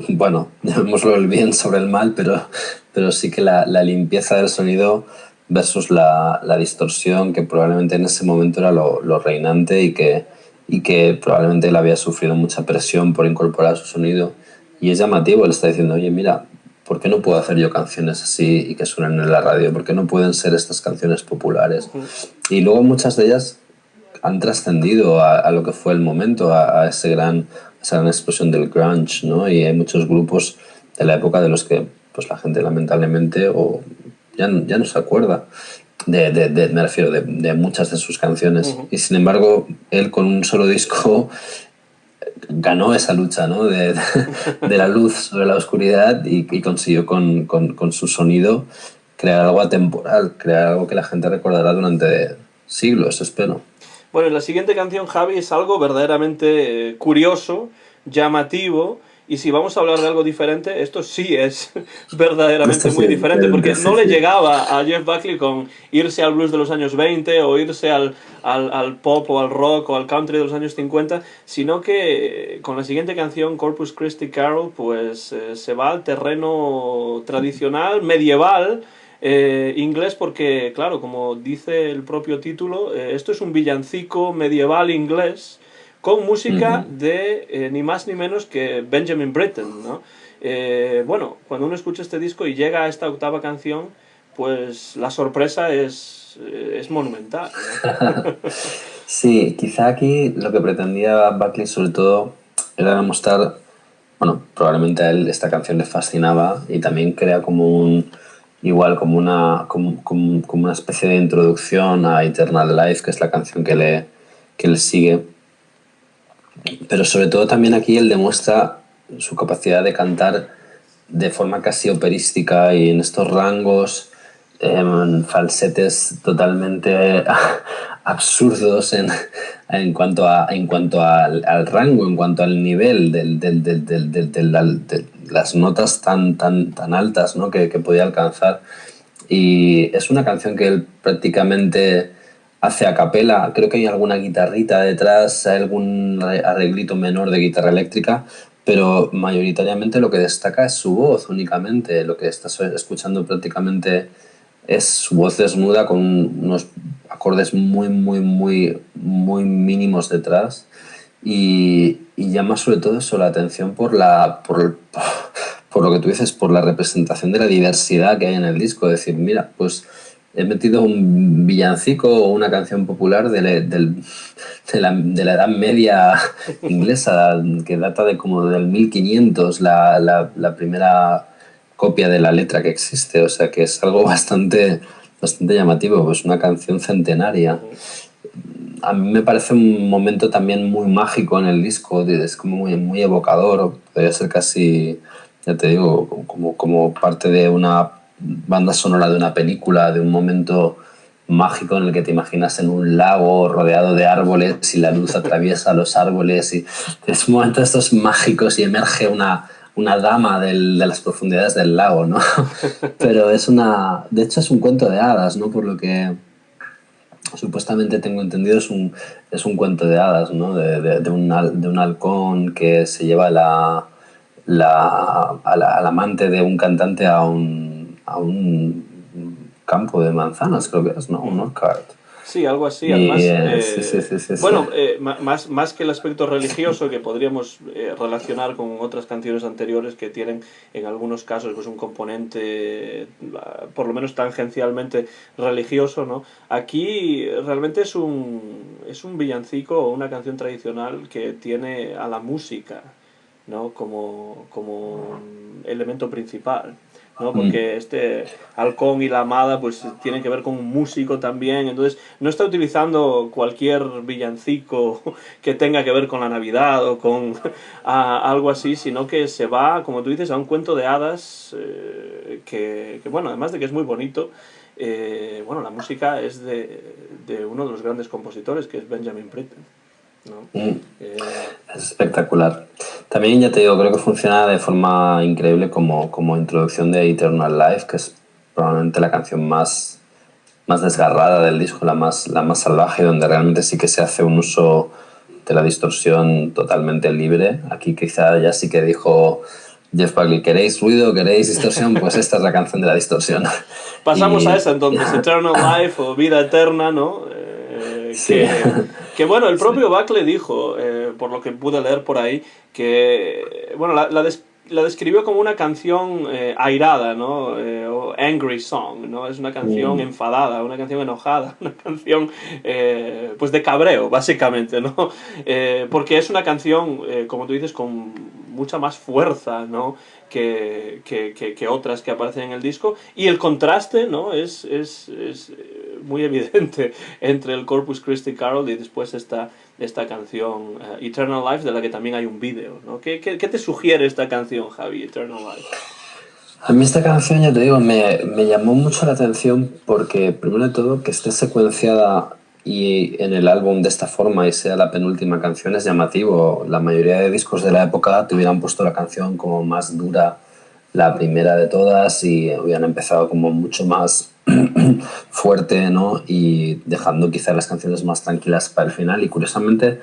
bueno, llamémoslo el bien sobre el mal, pero sí que la limpieza del sonido versus la distorsión, que probablemente en ese momento era lo reinante y que probablemente él había sufrido mucha presión por incorporar su sonido. Y es llamativo, él está diciendo, oye, mira, ¿por qué no puedo hacer yo canciones así y que suenen en la radio? ¿Por qué no pueden ser estas canciones populares? Y luego muchas de ellas han trascendido a lo que fue el momento, a esa gran explosión del grunge, ¿no? Y hay muchos grupos de la época de los que pues la gente lamentablemente ya no se acuerda me refiero, de muchas de sus canciones. Y sin embargo, él con un solo disco ganó esa lucha, ¿no? de la luz sobre la oscuridad y consiguió con su sonido crear algo atemporal, crear algo que la gente recordará durante siglos, espero. Bueno, la siguiente canción, Javi, es algo verdaderamente curioso, llamativo, y si vamos a hablar de algo diferente, esto sí es verdaderamente Esto sí muy es diferente, diferente, porque sí, no le sí. llegaba a Jeff Buckley con irse al blues de los años 20 o irse al pop o al rock o al country de los años 50, sino que con la siguiente canción, Corpus Christi Carol, pues se va al terreno tradicional, medieval, inglés, porque claro, como dice el propio título, esto es un villancico medieval inglés con música de ni más ni menos que Benjamin Britten, ¿no? Bueno, cuando uno escucha este disco y llega a esta octava canción, pues la sorpresa es monumental, ¿no? Sí, quizá aquí lo que pretendía Buckley sobre todo era demostrar, bueno, probablemente a él esta canción le fascinaba y también crea igual como una especie de introducción a Eternal Life, que es la canción que le sigue. Pero sobre todo también aquí él demuestra su capacidad de cantar de forma casi operística y en estos rangos, falsetes totalmente absurdos en cuanto al rango, en cuanto al nivel de las notas tan altas, ¿no? que podía alcanzar. Y es una canción que él prácticamente hace a capela. Creo que hay alguna guitarrita detrás, hay algún arreglito menor de guitarra eléctrica, pero mayoritariamente lo que destaca es su voz únicamente. Lo que estás escuchando prácticamente es su voz desnuda con unos acordes muy mínimos detrás y llama sobre todo eso la atención por lo que tú dices, por la representación de la diversidad que hay en el disco. Es decir, mira, pues he metido un villancico o una canción popular de la Edad Media inglesa, que data de como del 1500, la primera copia de la letra que existe. O sea que es algo bastante llamativo, pues una canción centenaria. A mí me parece un momento también muy mágico en el disco, es como muy evocador, podría ser casi, ya te digo, como parte de una banda sonora de una película, de un momento mágico en el que te imaginas en un lago rodeado de árboles y la luz atraviesa los árboles y es un momento de estos mágicos y emerge una dama de las profundidades del lago, ¿no? Pero de hecho es un cuento de hadas, ¿no? Por lo que supuestamente tengo entendido es un cuento de hadas, ¿no? De un halcón que se lleva al amante de un cantante a un campo de manzanas, creo que es, ¿no? Un orchard. Sí, algo así. Y Además, sí, sí, sí, sí, sí. bueno, más que el aspecto religioso que podríamos relacionar con otras canciones anteriores que tienen en algunos casos pues un componente por lo menos tangencialmente religioso, ¿no? Aquí realmente es un villancico o una canción tradicional que tiene a la música, ¿no? Como un elemento principal, ¿no? Mm. Porque este halcón y la amada pues tienen que ver con un músico también, entonces no está utilizando cualquier villancico que tenga que ver con la Navidad o con algo así, sino que se va, como tú dices, a un cuento de hadas bueno, además de que es muy bonito, bueno, la música es de uno de los grandes compositores, que es Benjamin Britten, ¿no? Mm. Es espectacular. También ya te digo, creo que funciona de forma increíble como introducción de Eternal Life, que es probablemente la canción más desgarrada del disco, la más salvaje, donde realmente sí que se hace un uso de la distorsión totalmente libre. Aquí quizá ya sí que dijo Jeff Buckley, ¿queréis ruido? ¿Queréis distorsión? Pues esta es la canción de la distorsión. Pasamos a Y esa entonces, Eternal Life o Vida Eterna, ¿no? sí, Que bueno, el sí. propio Buckley dijo, por lo que pude leer por ahí, que bueno, la describió como una canción airada, ¿no? O angry song, ¿no? Es una canción Mm. enfadada, una canción enojada, una canción pues de cabreo, básicamente, ¿no? Porque es una canción, como tú dices, con mucha más fuerza, ¿no? Que otras que aparecen en el disco, y el contraste, ¿no? Es muy evidente entre el Corpus Christi Carol y después esta canción Eternal Life, de la que también hay un vídeo, ¿no? ¿Qué te sugiere esta canción, Javi, Eternal Life? A mí esta canción, ya te digo, me llamó mucho la atención porque, primero de todo, que esté secuenciada y en el álbum de esta forma y sea la penúltima canción es llamativo. La mayoría de discos de la época te hubieran puesto la canción como más dura, la primera de todas, y hubieran empezado como mucho más fuerte, ¿no? Y dejando quizá las canciones más tranquilas para el final. Y curiosamente,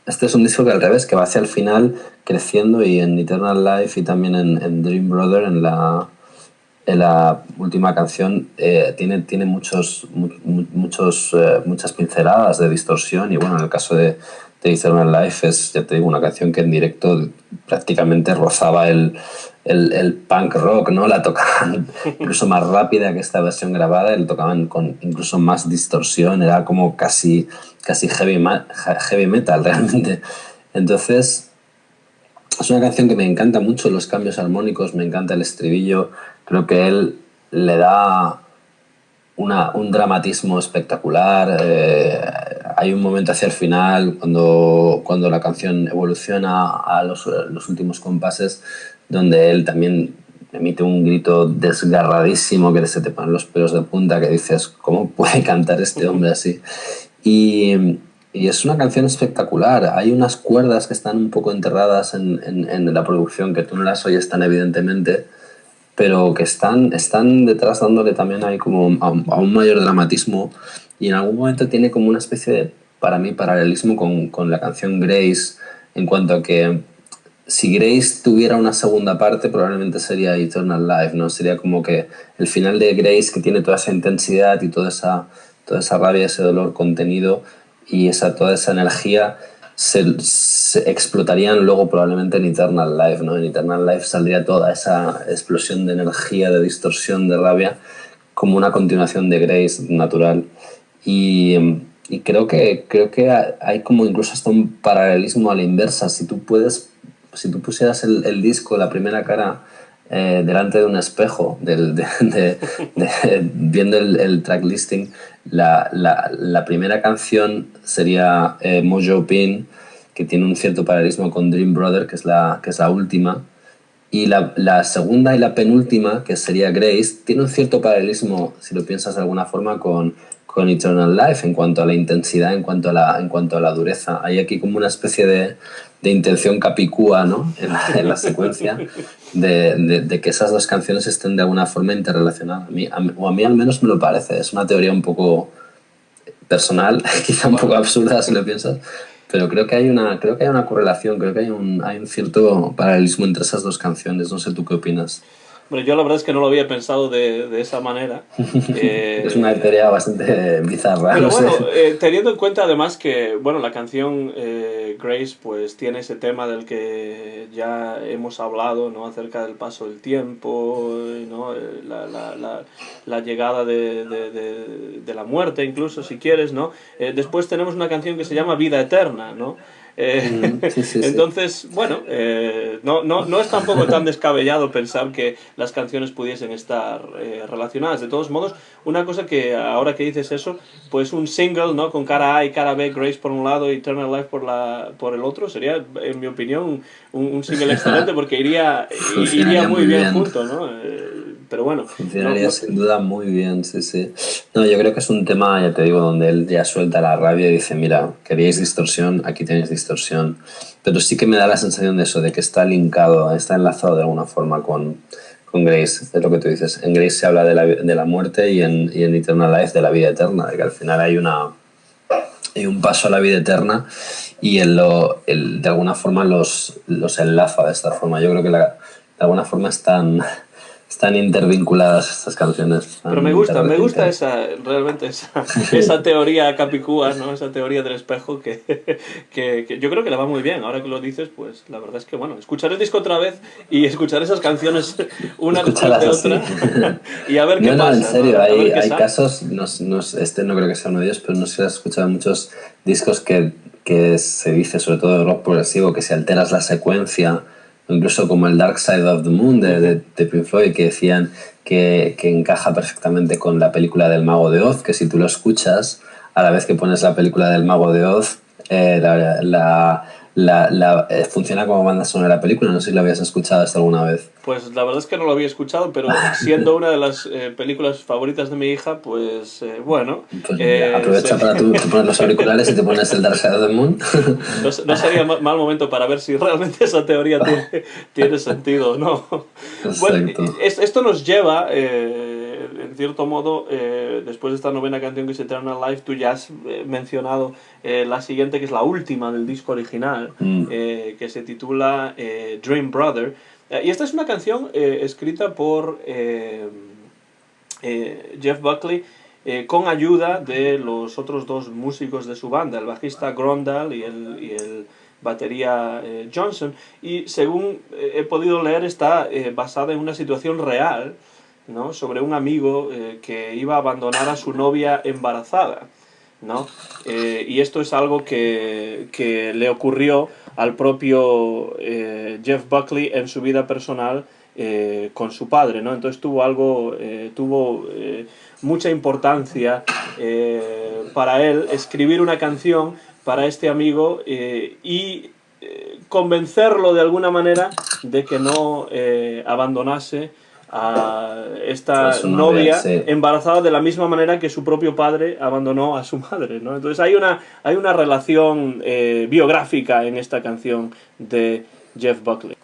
este es un disco que al revés, que va hacia el final creciendo, y en Eternal Life y también en Dream Brother, en la última canción, tiene muchas pinceladas de distorsión. Y bueno, en el caso de Eternal Life es, ya te digo, una canción que en directo prácticamente rozaba el punk rock, ¿no? La tocaban incluso más rápida que esta versión grabada, y la tocaban con incluso más distorsión, era como casi heavy metal realmente. Entonces, es una canción que me encanta mucho, los cambios armónicos, me encanta el estribillo, creo que él le da un dramatismo espectacular. Hay un momento hacia el final, cuando la canción evoluciona a los últimos compases, donde él también emite un grito desgarradísimo que se te ponen los pelos de punta, que dices, ¿cómo puede cantar este hombre así? Y, y es una canción espectacular. Hay unas cuerdas que están un poco enterradas en la producción, que tú no las oyes tan evidentemente, pero que están detrás dándole también ahí como a un mayor dramatismo, y en algún momento tiene como una especie de, para mí, paralelismo con la canción Grace, en cuanto a que si Grace tuviera una segunda parte probablemente sería Eternal Life, ¿no? Sería como que el final de Grace, que tiene toda esa intensidad y toda esa rabia, ese dolor contenido y toda esa energía, se explotarían luego probablemente en Eternal Life, ¿no? En Eternal Life saldría toda esa explosión de energía, de distorsión, de rabia, como una continuación de Grace natural. Y creo que hay como incluso hasta un paralelismo a la inversa. Si tú pusieras el disco, la primera cara, delante de un espejo, viendo el track listing, la primera canción sería Mojo Pin, que tiene un cierto paralelismo con Dream Brother, que es la última. Y la segunda y la penúltima, que sería Grace, tiene un cierto paralelismo, si lo piensas de alguna forma, con Eternal Life en cuanto a la intensidad, en cuanto a la dureza. Hay aquí como una especie de intención capicúa, ¿no? En la secuencia, de que esas dos canciones estén de alguna forma interrelacionadas. O a mí al menos me lo parece. Es una teoría un poco personal, quizá un poco Bueno, absurda si lo piensas, pero creo que hay una correlación, creo que hay un cierto paralelismo entre esas dos canciones. No sé tú qué opinas. Bueno, yo la verdad es que no lo había pensado de esa manera. Es una teoría bastante bizarra, Pero no sé. bueno, teniendo en cuenta además que, bueno, la canción Grace pues tiene ese tema del que ya hemos hablado, ¿no? Acerca del paso del tiempo, ¿no? La llegada de la muerte, incluso, si quieres, ¿no? Después tenemos una canción que se llama Vida Eterna, ¿no? Sí, sí, sí. Entonces, bueno, no es tampoco tan descabellado pensar que las canciones pudiesen estar relacionadas. De todos modos, una cosa que ahora que dices eso, pues un single, ¿no? Con cara A y cara B, Grace por un lado y Eternal Life por el otro, sería, en mi opinión, un single excelente porque iría Funcionaría muy muy bien bien. junto, ¿no? Pero bueno, no, Funcionaría no, sin duda muy bien, sí, sí. No, yo creo que es un tema, ya te digo, donde él ya suelta la rabia y dice, mira, queríais distorsión, aquí tenéis distorsión. Pero sí que me da la sensación de eso, de que está linkado, está enlazado de alguna forma con Grace. Es lo que tú dices. En Grace se habla de la muerte y en Eternal Life de la vida eterna, de que al final hay un paso a la vida eterna y él de alguna forma los enlaza de esta forma. Yo creo que de alguna forma están intervinculadas estas canciones, pero están inter, me gusta inter. realmente esa teoría capicúa, ¿no? Esa teoría del espejo que yo creo que le va muy bien. Ahora que lo dices, pues la verdad es que, bueno, escuchar el disco otra vez y escuchar esas canciones una después Escúchalas de así. otra y a ver qué No, no, en pasa, ¿no? serio, A ver qué hay sale. casos, este no creo que sea uno de ellos, pero no sé si has escuchado muchos discos que se dice, sobre todo de rock progresivo, que si alteras la secuencia, o incluso como el Dark Side of the Moon de Pink Floyd, que decían que encaja perfectamente con la película del Mago de Oz, que si tú lo escuchas, a la vez que pones la película del Mago de Oz, funciona como banda sonora de la película, no sé si lo habías escuchado hasta alguna vez. Pues la verdad es que no lo había escuchado, pero siendo una de las películas favoritas de mi hija, pues bueno, Pues mira, aprovecha sería, para tú te pones los auriculares y te pones el Dark Side of the Moon. no sería mal momento para ver si realmente esa teoría tiene sentido o no. Bueno, Exacto. esto nos lleva, en cierto modo, después de esta novena canción que es Eternal Life, tú ya has mencionado la siguiente, que es la última del disco original, Mm. que se titula Dream Brother. Y esta es una canción escrita por Jeff Buckley con ayuda de los otros dos músicos de su banda, el bajista Grondal y el batería Johnson. Y según he podido leer, está basada en una situación real, ¿no? Sobre un amigo que iba a abandonar a su novia embarazada, ¿no? Y esto es algo que le ocurrió al propio Jeff Buckley en su vida personal con su padre, ¿no? Entonces tuvo mucha importancia para él escribir una canción para este amigo y convencerlo de alguna manera de que no abandonase a A esta su novia, novia sí. embarazada de la misma manera que su propio padre abandonó a su madre, ¿no? Entonces hay una relación biográfica en esta canción de Jeff Buckley.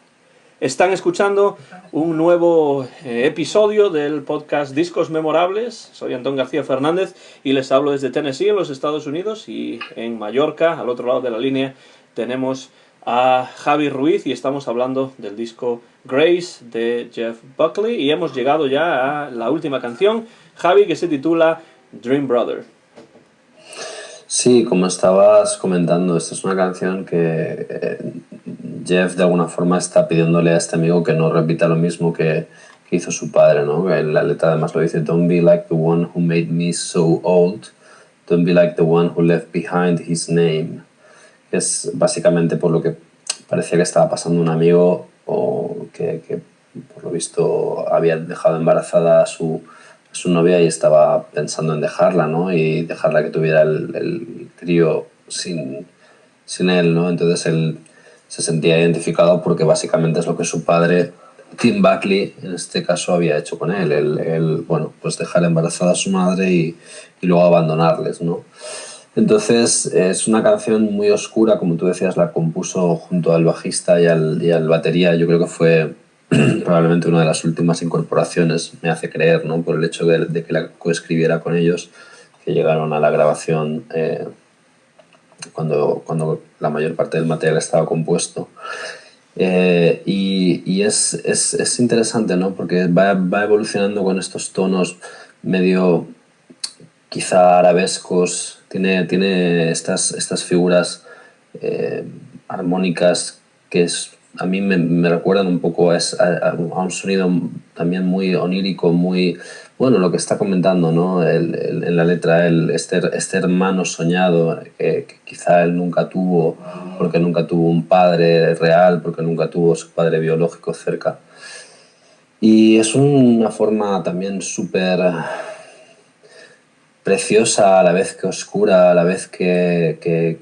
Están escuchando un nuevo episodio del podcast Discos Memorables. Soy Antón García Fernández y les hablo desde Tennessee, en los Estados Unidos, y en Mallorca, al otro lado de la línea, tenemos a Javi Ruiz y estamos hablando del disco Grace de Jeff Buckley y hemos llegado ya a la última canción, Javi, que se titula Dream Brother. Sí, como estabas comentando, esta es una canción que Jeff de alguna forma está pidiéndole a este amigo que no repita lo mismo que hizo su padre, ¿no? En la letra además lo dice, Don't be like the one who made me so old, don't be like the one who left behind his name. Que es básicamente por lo que parecía que estaba pasando un amigo o que por lo visto había dejado embarazada a su novia y estaba pensando en dejarla, ¿no? Y dejarla que tuviera el crío sin él, ¿no? Entonces él se sentía identificado porque básicamente es lo que su padre, Tim Buckley, en este caso había hecho con él. Él bueno, pues dejar embarazada a su madre y luego abandonarles, ¿no? Entonces es una canción muy oscura, como tú decías, la compuso junto al bajista y al batería. Yo creo que fue probablemente una de las últimas incorporaciones, me hace creer, ¿no? Por el hecho de que la coescribiera con ellos, que llegaron a la grabación cuando la mayor parte del material estaba compuesto. Y es interesante, ¿no? Porque va evolucionando con estos tonos medio quizá arabescos, tiene estas figuras eh, armónicas que a mí me recuerdan un poco a un sonido también muy onírico, muy, bueno, lo que está comentando, ¿no? En la letra, este hermano soñado que quizá él nunca tuvo, porque nunca tuvo un padre real, porque nunca tuvo su padre biológico cerca. Y es una forma también súper preciosa, a la vez que oscura, a la vez que, que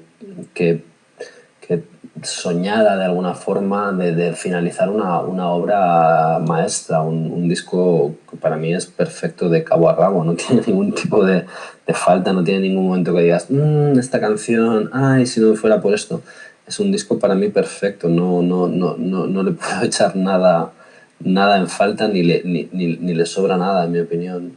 soñada de alguna forma de finalizar una obra maestra, un disco que para mí es perfecto de cabo a rabo, no tiene ningún tipo de falta, no tiene ningún momento que digas, esta canción, ay, si no fuera por esto. Es un disco para mí perfecto, no le puedo echar nada en falta ni le sobra nada, en mi opinión.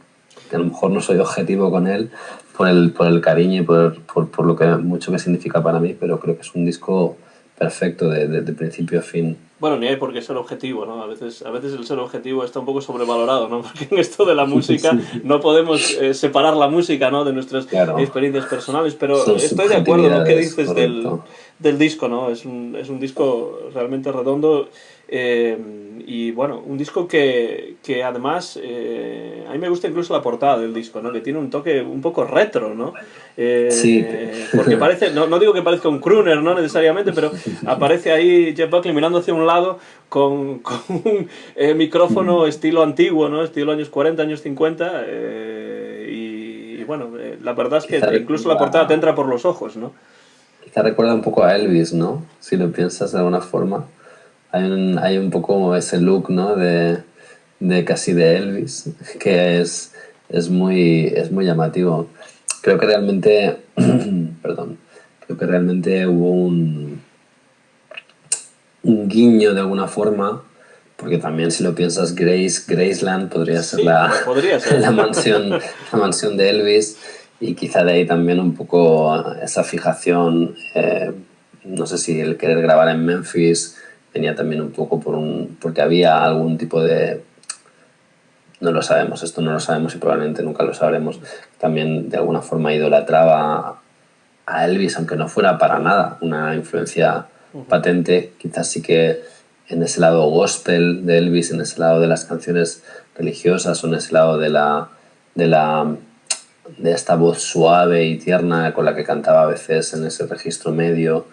Que a lo mejor no soy objetivo con él por el cariño y por lo que mucho que significa para mí, pero creo que es un disco perfecto de principio a fin. Bueno, ni hay por qué ser objetivo, ¿no? A veces el ser objetivo está un poco sobrevalorado, ¿no? Porque en esto de la música Sí, no podemos separar la música, ¿no? De nuestras claro, experiencias personales, pero son estoy de acuerdo en lo que subjetividades, dices correcto. del disco, ¿no? Es un disco realmente redondo eh, y, bueno, un disco que además, a mí me gusta incluso la portada del disco, ¿no? Que tiene un toque un poco retro, ¿no? Sí, Porque parece, no digo que parezca un crooner, no necesariamente, pero aparece ahí Jeff Buckley mirando hacia un lado con un micrófono estilo antiguo, ¿no? Estilo años 40, años 50. Y bueno, la verdad es quizá que incluso la portada te recuerda, entra por los ojos, ¿no? quizá recuerda un poco a Elvis, ¿no? Si lo piensas de alguna forma. Hay un poco ese look, ¿no? De casi de Elvis, que es muy llamativo. Creo que realmente, perdón, creo que realmente hubo un guiño de alguna forma, porque también si lo piensas, Graceland podría ser Sí, podría ser. la la mansión de Elvis, y quizá de ahí también un poco esa fijación, no sé si el querer grabar en Memphis venía también un poco porque había algún tipo de, no lo sabemos, esto no lo sabemos y probablemente nunca lo sabremos, también de alguna forma idolatraba a Elvis, aunque no fuera para nada una influencia patente, quizás sí que en ese lado gospel de Elvis, en ese lado de las canciones religiosas o en ese lado de la de esta voz suave y tierna con la que cantaba a veces en ese registro medio,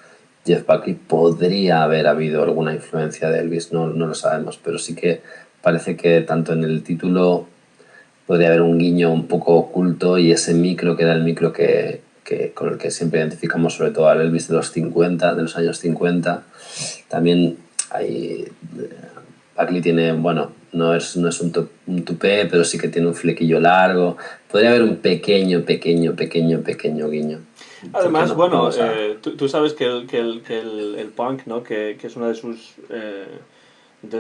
Jeff Buckley, podría haber habido alguna influencia de Elvis, no lo sabemos, pero sí que parece que tanto en el título podría haber un guiño un poco oculto, y ese micro que era el micro con el que siempre identificamos sobre todo al Elvis de los 50, de los años 50. También hay, Buckley tiene, bueno, no es un tupé, pero sí que tiene un flequillo largo. Podría haber un pequeño guiño. ¿Por qué Además, no? No bueno, lo sabe. tú sabes que el punk, ¿no? Que es una de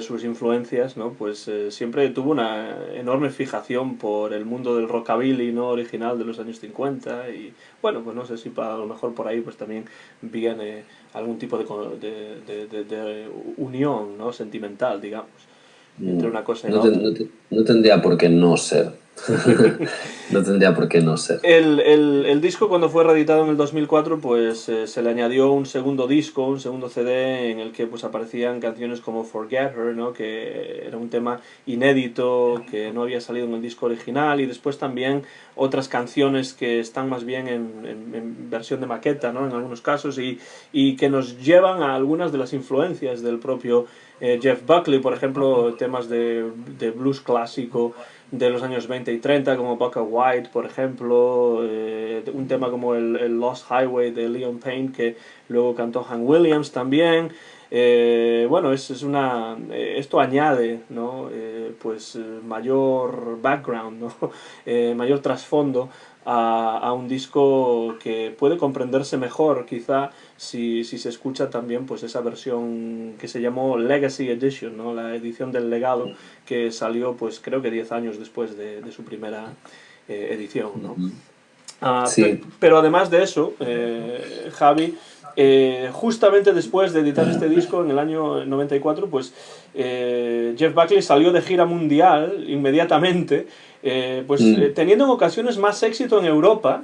sus influencias, ¿no? Pues siempre tuvo una enorme fijación por el mundo del rockabilly, ¿no? Original de los años 50 y bueno, pues no sé si a lo mejor por ahí pues también viene algún tipo de unión, ¿no? Sentimental, digamos, entre una cosa y la otra. No tendría por qué no ser. No tendría por qué no ser. El disco cuando fue reeditado en el 2004 pues se le añadió un segundo disco, un segundo CD en el que pues aparecían canciones como Forget Her, ¿no? Que era un tema inédito que no había salido en el disco original, y después también otras canciones que están más bien en versión de maqueta, ¿no? En algunos casos, y que nos llevan a algunas de las influencias del propio Jeff Buckley, por ejemplo, temas de blues clásico de los años 20 y 30 como Bucka White, por ejemplo, un tema como el Lost Highway de Leon Payne que luego cantó Hank Williams también. Bueno, esto añade, ¿no? Pues mayor background, ¿no? Mayor trasfondo a un disco que puede comprenderse mejor quizá si se escucha también pues esa versión que se llamó Legacy Edition, ¿no? La edición del legado, que salió pues creo que 10 años después de su primera edición, ¿no? Sí, Pero además de eso, Javi, Justamente después de editar este disco, en el año 94, pues Jeff Buckley salió de gira mundial inmediatamente, teniendo en ocasiones más éxito en Europa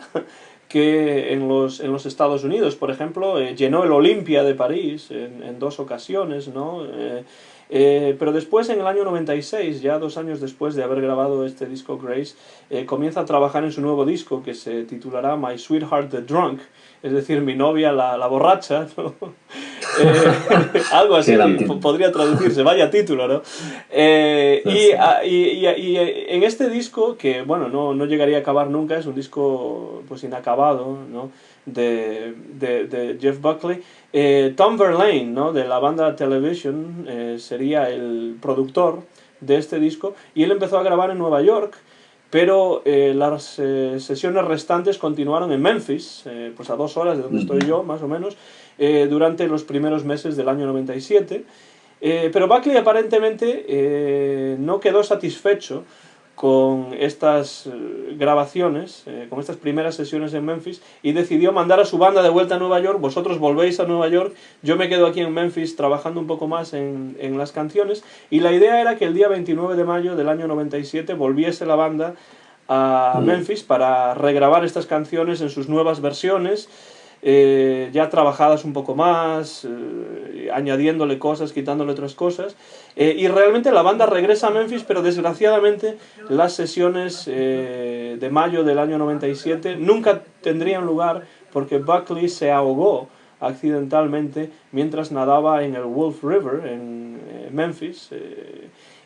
que en los Estados Unidos. Por ejemplo, llenó el Olympia de París en 2 ocasiones, ¿no? Pero después, en el año 96, ya 2 años después de haber grabado este disco Grace, comienza a trabajar en su nuevo disco, que se titulará My Sweetheart the Drunk, es decir, mi novia la borracha, ¿no? Algo así podría traducirse, vaya título, ¿no? Y en este disco, que bueno, no llegaría a acabar nunca, es un disco pues inacabado, ¿no? de Jeff Buckley. Tom Verlaine, ¿no? De la banda Television, sería el productor de este disco, y él empezó a grabar en Nueva York, pero las sesiones restantes continuaron en Memphis, pues a 2 horas de donde estoy yo, más o menos, durante los primeros meses del año 97. Pero Buckley aparentemente no quedó satisfecho con estas grabaciones, con estas primeras sesiones en Memphis, y decidió mandar a su banda de vuelta a Nueva York. Vosotros volvéis a Nueva York, yo me quedo aquí en Memphis trabajando un poco más en las canciones, y la idea era que el día 29 de mayo del año 97 volviese la banda a Memphis para regrabar estas canciones en sus nuevas versiones, ya trabajadas un poco más, añadiéndole cosas, quitándole otras cosas, y realmente la banda regresa a Memphis, pero desgraciadamente las sesiones de mayo del año 97 nunca tendrían lugar, porque Buckley se ahogó accidentalmente mientras nadaba en el Wolf River en Memphis.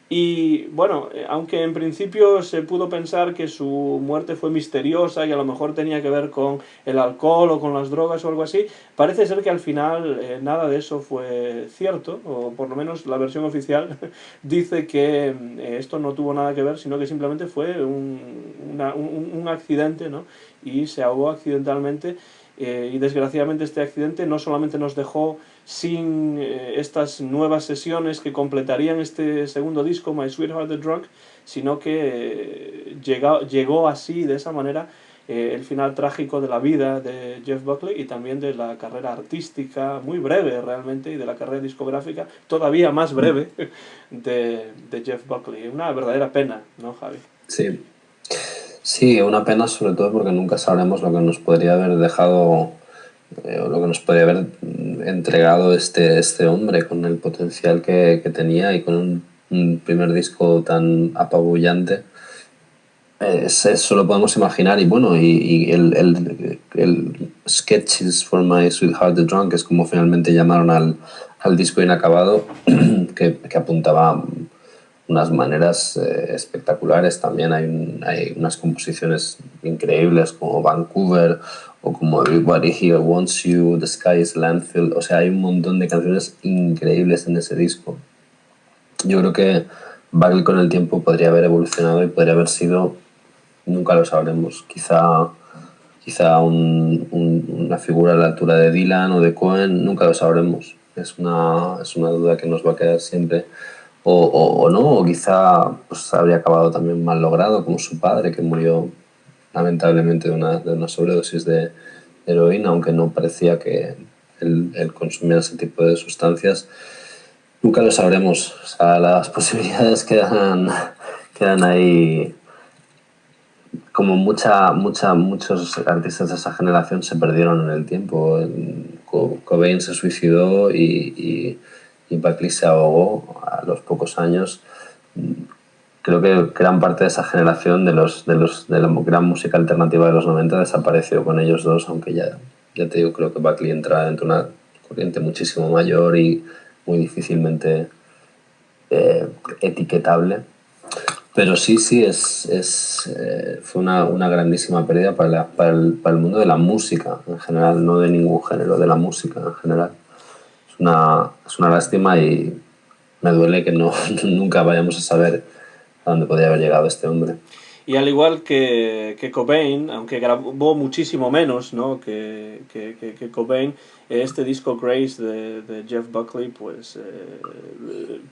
Y bueno, aunque en principio se pudo pensar que su muerte fue misteriosa y a lo mejor tenía que ver con el alcohol o con las drogas o algo así, parece ser que al final nada de eso fue cierto, o por lo menos la versión oficial dice que esto no tuvo nada que ver, sino que simplemente fue un accidente, ¿no? Y se ahogó accidentalmente. Y desgraciadamente este accidente no solamente nos dejó sin estas nuevas sesiones que completarían este segundo disco, My Sweetheart the Drunk, sino que llegó así, de esa manera, el final trágico de la vida de Jeff Buckley, y también de la carrera artística, muy breve realmente, y de la carrera discográfica, todavía más breve, de Jeff Buckley. Una verdadera pena, ¿no, Javi? Sí. Sí, una pena sobre todo porque nunca sabremos lo que nos podría haber dejado, o lo que nos podría haber entregado este hombre, con el potencial que tenía, y con un primer disco tan apabullante. Eso lo podemos imaginar. Y bueno, y el Sketches for My Sweetheart the Drunk es como finalmente llamaron al disco inacabado, que apuntaba unas maneras espectaculares. También hay unas composiciones increíbles como Vancouver, o como Everybody Here Wants You, The Sky is Landfill. O sea, hay un montón de canciones increíbles en ese disco. Yo creo que Buckley con el tiempo podría haber evolucionado y podría haber sido, nunca lo sabremos, quizá una figura a la altura de Dylan o de Cohen. Nunca lo sabremos. Es una duda que nos va a quedar siempre. O no, o quizá pues habría acabado también mal logrado, como su padre, que murió lamentablemente de una sobredosis de heroína, aunque no parecía que él consumiera ese tipo de sustancias. Nunca lo sabremos. O sea, las posibilidades quedan ahí. Como muchos artistas de esa generación se perdieron en el tiempo. Cobain se suicidó y Buckley se ahogó a los pocos años. Creo que gran parte de esa generación de la gran música alternativa de los 90 desapareció con ellos dos, aunque ya te digo, creo que Buckley entra dentro de una corriente muchísimo mayor y muy difícilmente etiquetable. Pero sí, fue una grandísima pérdida para el mundo de la música en general, no de ningún género, de la música en general. Es una lástima, y me duele que nunca vayamos a saber a dónde podría haber llegado este hombre. Y al igual que Cobain, aunque grabó muchísimo menos, ¿no? que Cobain, este disco Grace de Jeff Buckley pues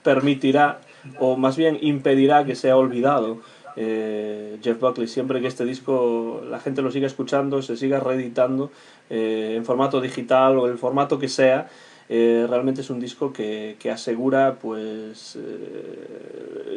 permitirá, o más bien impedirá, que sea olvidado Jeff Buckley, siempre que este disco la gente lo siga escuchando, se siga reeditando en formato digital o el formato que sea, realmente es un disco que asegura, pues,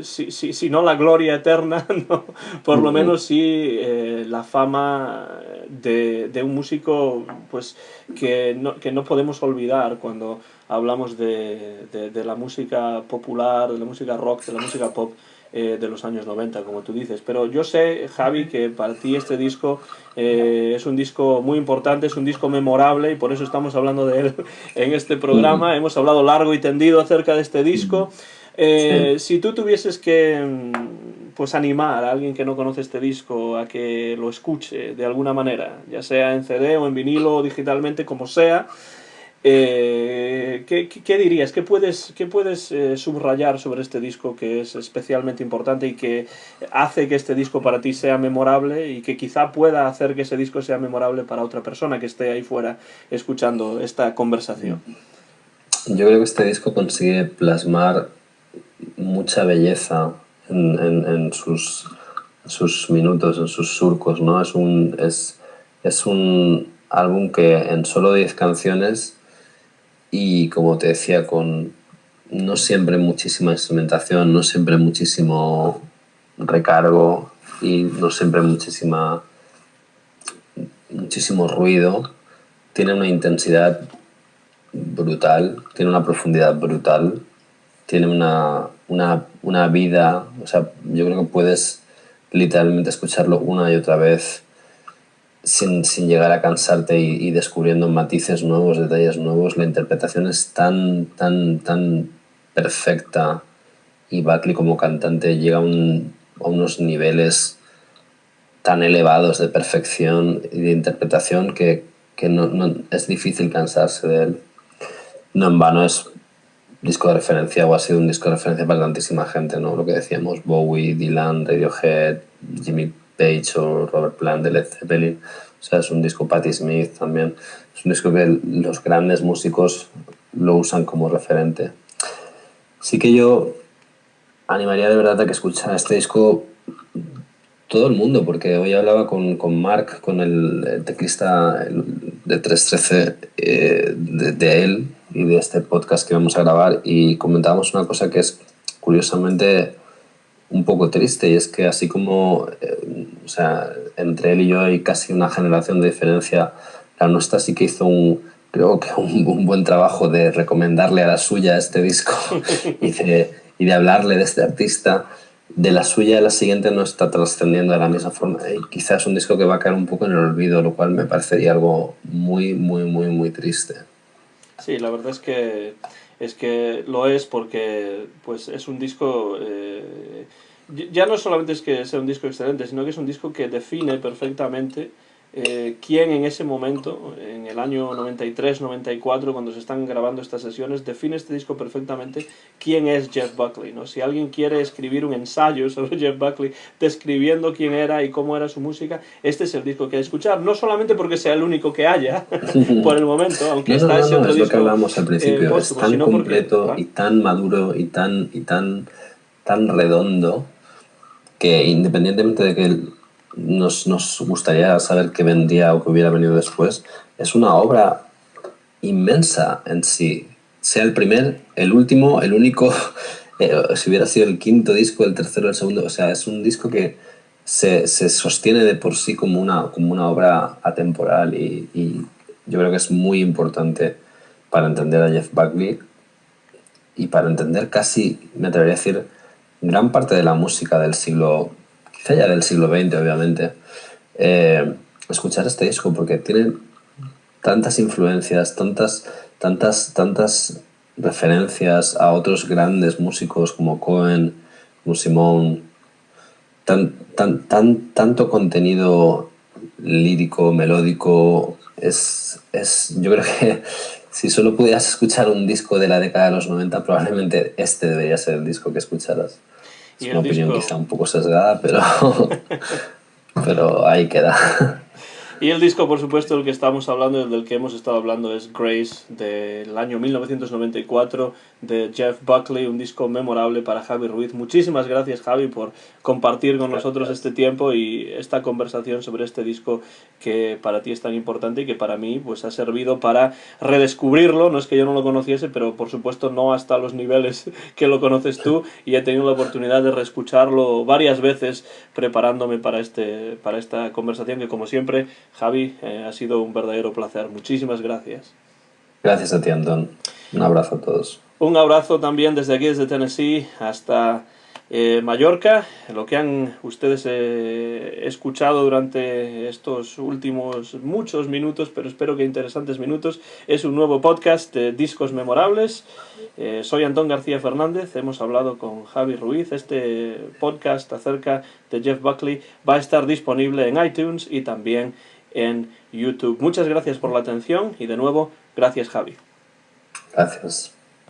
si no la gloria eterna, ¿no? Por lo menos sí la fama de un músico, pues, que no podemos olvidar cuando hablamos de la música popular, de la música rock, de la música pop de los años 90, como tú dices. Pero yo sé, Javi, que para ti este disco es un disco muy importante, es un disco memorable, y por eso estamos hablando de él en este programa. Hemos hablado largo y tendido acerca de este disco. Sí. Si tú tuvieses que pues animar a alguien que no conoce este disco a que lo escuche de alguna manera, ya sea en CD o en vinilo o digitalmente, como sea, ¿qué dirías? ¿Qué puedes subrayar sobre este disco que es especialmente importante y que hace que este disco para ti sea memorable y que quizá pueda hacer que ese disco sea memorable para otra persona que esté ahí fuera escuchando esta conversación? Yo creo que este disco consigue plasmar mucha belleza en sus minutos, en sus surcos, ¿no? Es un álbum que en solo 10 canciones y, como te decía, con no siempre muchísima instrumentación, no siempre muchísimo recargo y no siempre muchísimo ruido, tiene una intensidad brutal, tiene una profundidad brutal, tiene una vida, o sea, yo creo que puedes literalmente escucharlo una y otra vez sin llegar a cansarte y descubriendo matices nuevos, detalles nuevos. La interpretación es tan perfecta y Buckley como cantante llega a unos niveles tan elevados de perfección y de interpretación que no, es difícil cansarse de él. No en vano es disco de referencia, o ha sido un disco de referencia para tantísima gente, ¿no? Lo que decíamos, Bowie, Dylan, Radiohead, Jimmy Page o Robert Plant de Led Zeppelin. O sea, es un disco, Patti Smith también. Es un disco que los grandes músicos lo usan como referente. Sí que yo animaría de verdad a que escuchara este disco todo el mundo, porque hoy hablaba con Mark, con el teclista de 313, de él y de este podcast que vamos a grabar, y comentábamos una cosa que es curiosamente un poco triste, y es que así como o sea, entre él y yo hay casi una generación de diferencia, la nuestra sí que hizo creo que un buen trabajo de recomendarle a la suya este disco y de hablarle de este artista. De la suya a la siguiente no está trascendiendo de la misma forma, y quizás es un disco que va a caer un poco en el olvido, lo cual me parecería algo muy triste. Sí, la verdad es que lo es, porque pues es un disco ya no solamente es que sea un disco excelente, sino que es un disco que define perfectamente quién en ese momento, en el año 93-94, cuando se están grabando estas sesiones, define este disco perfectamente quién es Jeff Buckley, ¿no? Si alguien quiere escribir un ensayo sobre Jeff Buckley describiendo quién era y cómo era su música, este es el disco que hay que escuchar, no solamente porque sea el único que haya por el momento, aunque está ese otro es lo que disco hablábamos al principio, es póstumo, tan sino porque, completo claro, y tan maduro y tan redondo, que independientemente de que nos gustaría saber qué vendría o qué hubiera venido después, es una obra inmensa en sí. Sea el primer, el último, el único, si hubiera sido el quinto disco, el tercero, el segundo, o sea, es un disco que se sostiene de por sí como una obra atemporal, y yo creo que es muy importante para entender a Jeff Buckley y para entender casi, me atrevería a decir, gran parte de la música del siglo, quizá ya del siglo XX, obviamente. Escuchar este disco, porque tiene tantas influencias, tantas referencias a otros grandes músicos como Cohen, como Simone, tanto contenido lírico, melódico. Yo creo que si solo pudieras escuchar un disco de la década de los 90, probablemente este debería ser el disco que escucharas. y Es una el opinión disco quizá un poco sesgada, pero ahí queda. Y el disco, por supuesto, del que estamos hablando, del que hemos estado hablando, es Grace, del año 1994, de Jeff Buckley, un disco memorable para Javi Ruiz. Muchísimas gracias, Javi, por compartir con nosotros este tiempo y esta conversación sobre este disco que para ti es tan importante y que para mí pues ha servido para redescubrirlo. No es que yo no lo conociese, pero por supuesto no hasta los niveles que lo conoces tú, y he tenido la oportunidad de reescucharlo varias veces preparándome para esta conversación, que como siempre, Javi, ha sido un verdadero placer. Muchísimas gracias. Gracias a ti, Antón. Un abrazo a todos. Un abrazo también desde aquí, desde Tennessee hasta Mallorca. Lo que han ustedes escuchado durante estos últimos muchos minutos, pero espero que interesantes minutos, es un nuevo podcast de Discos Memorables. Soy Antón García Fernández, hemos hablado con Javi Ruiz. Este podcast acerca de Jeff Buckley va a estar disponible en iTunes y también en YouTube. Muchas gracias por la atención y de nuevo, gracias, Javi. Gracias.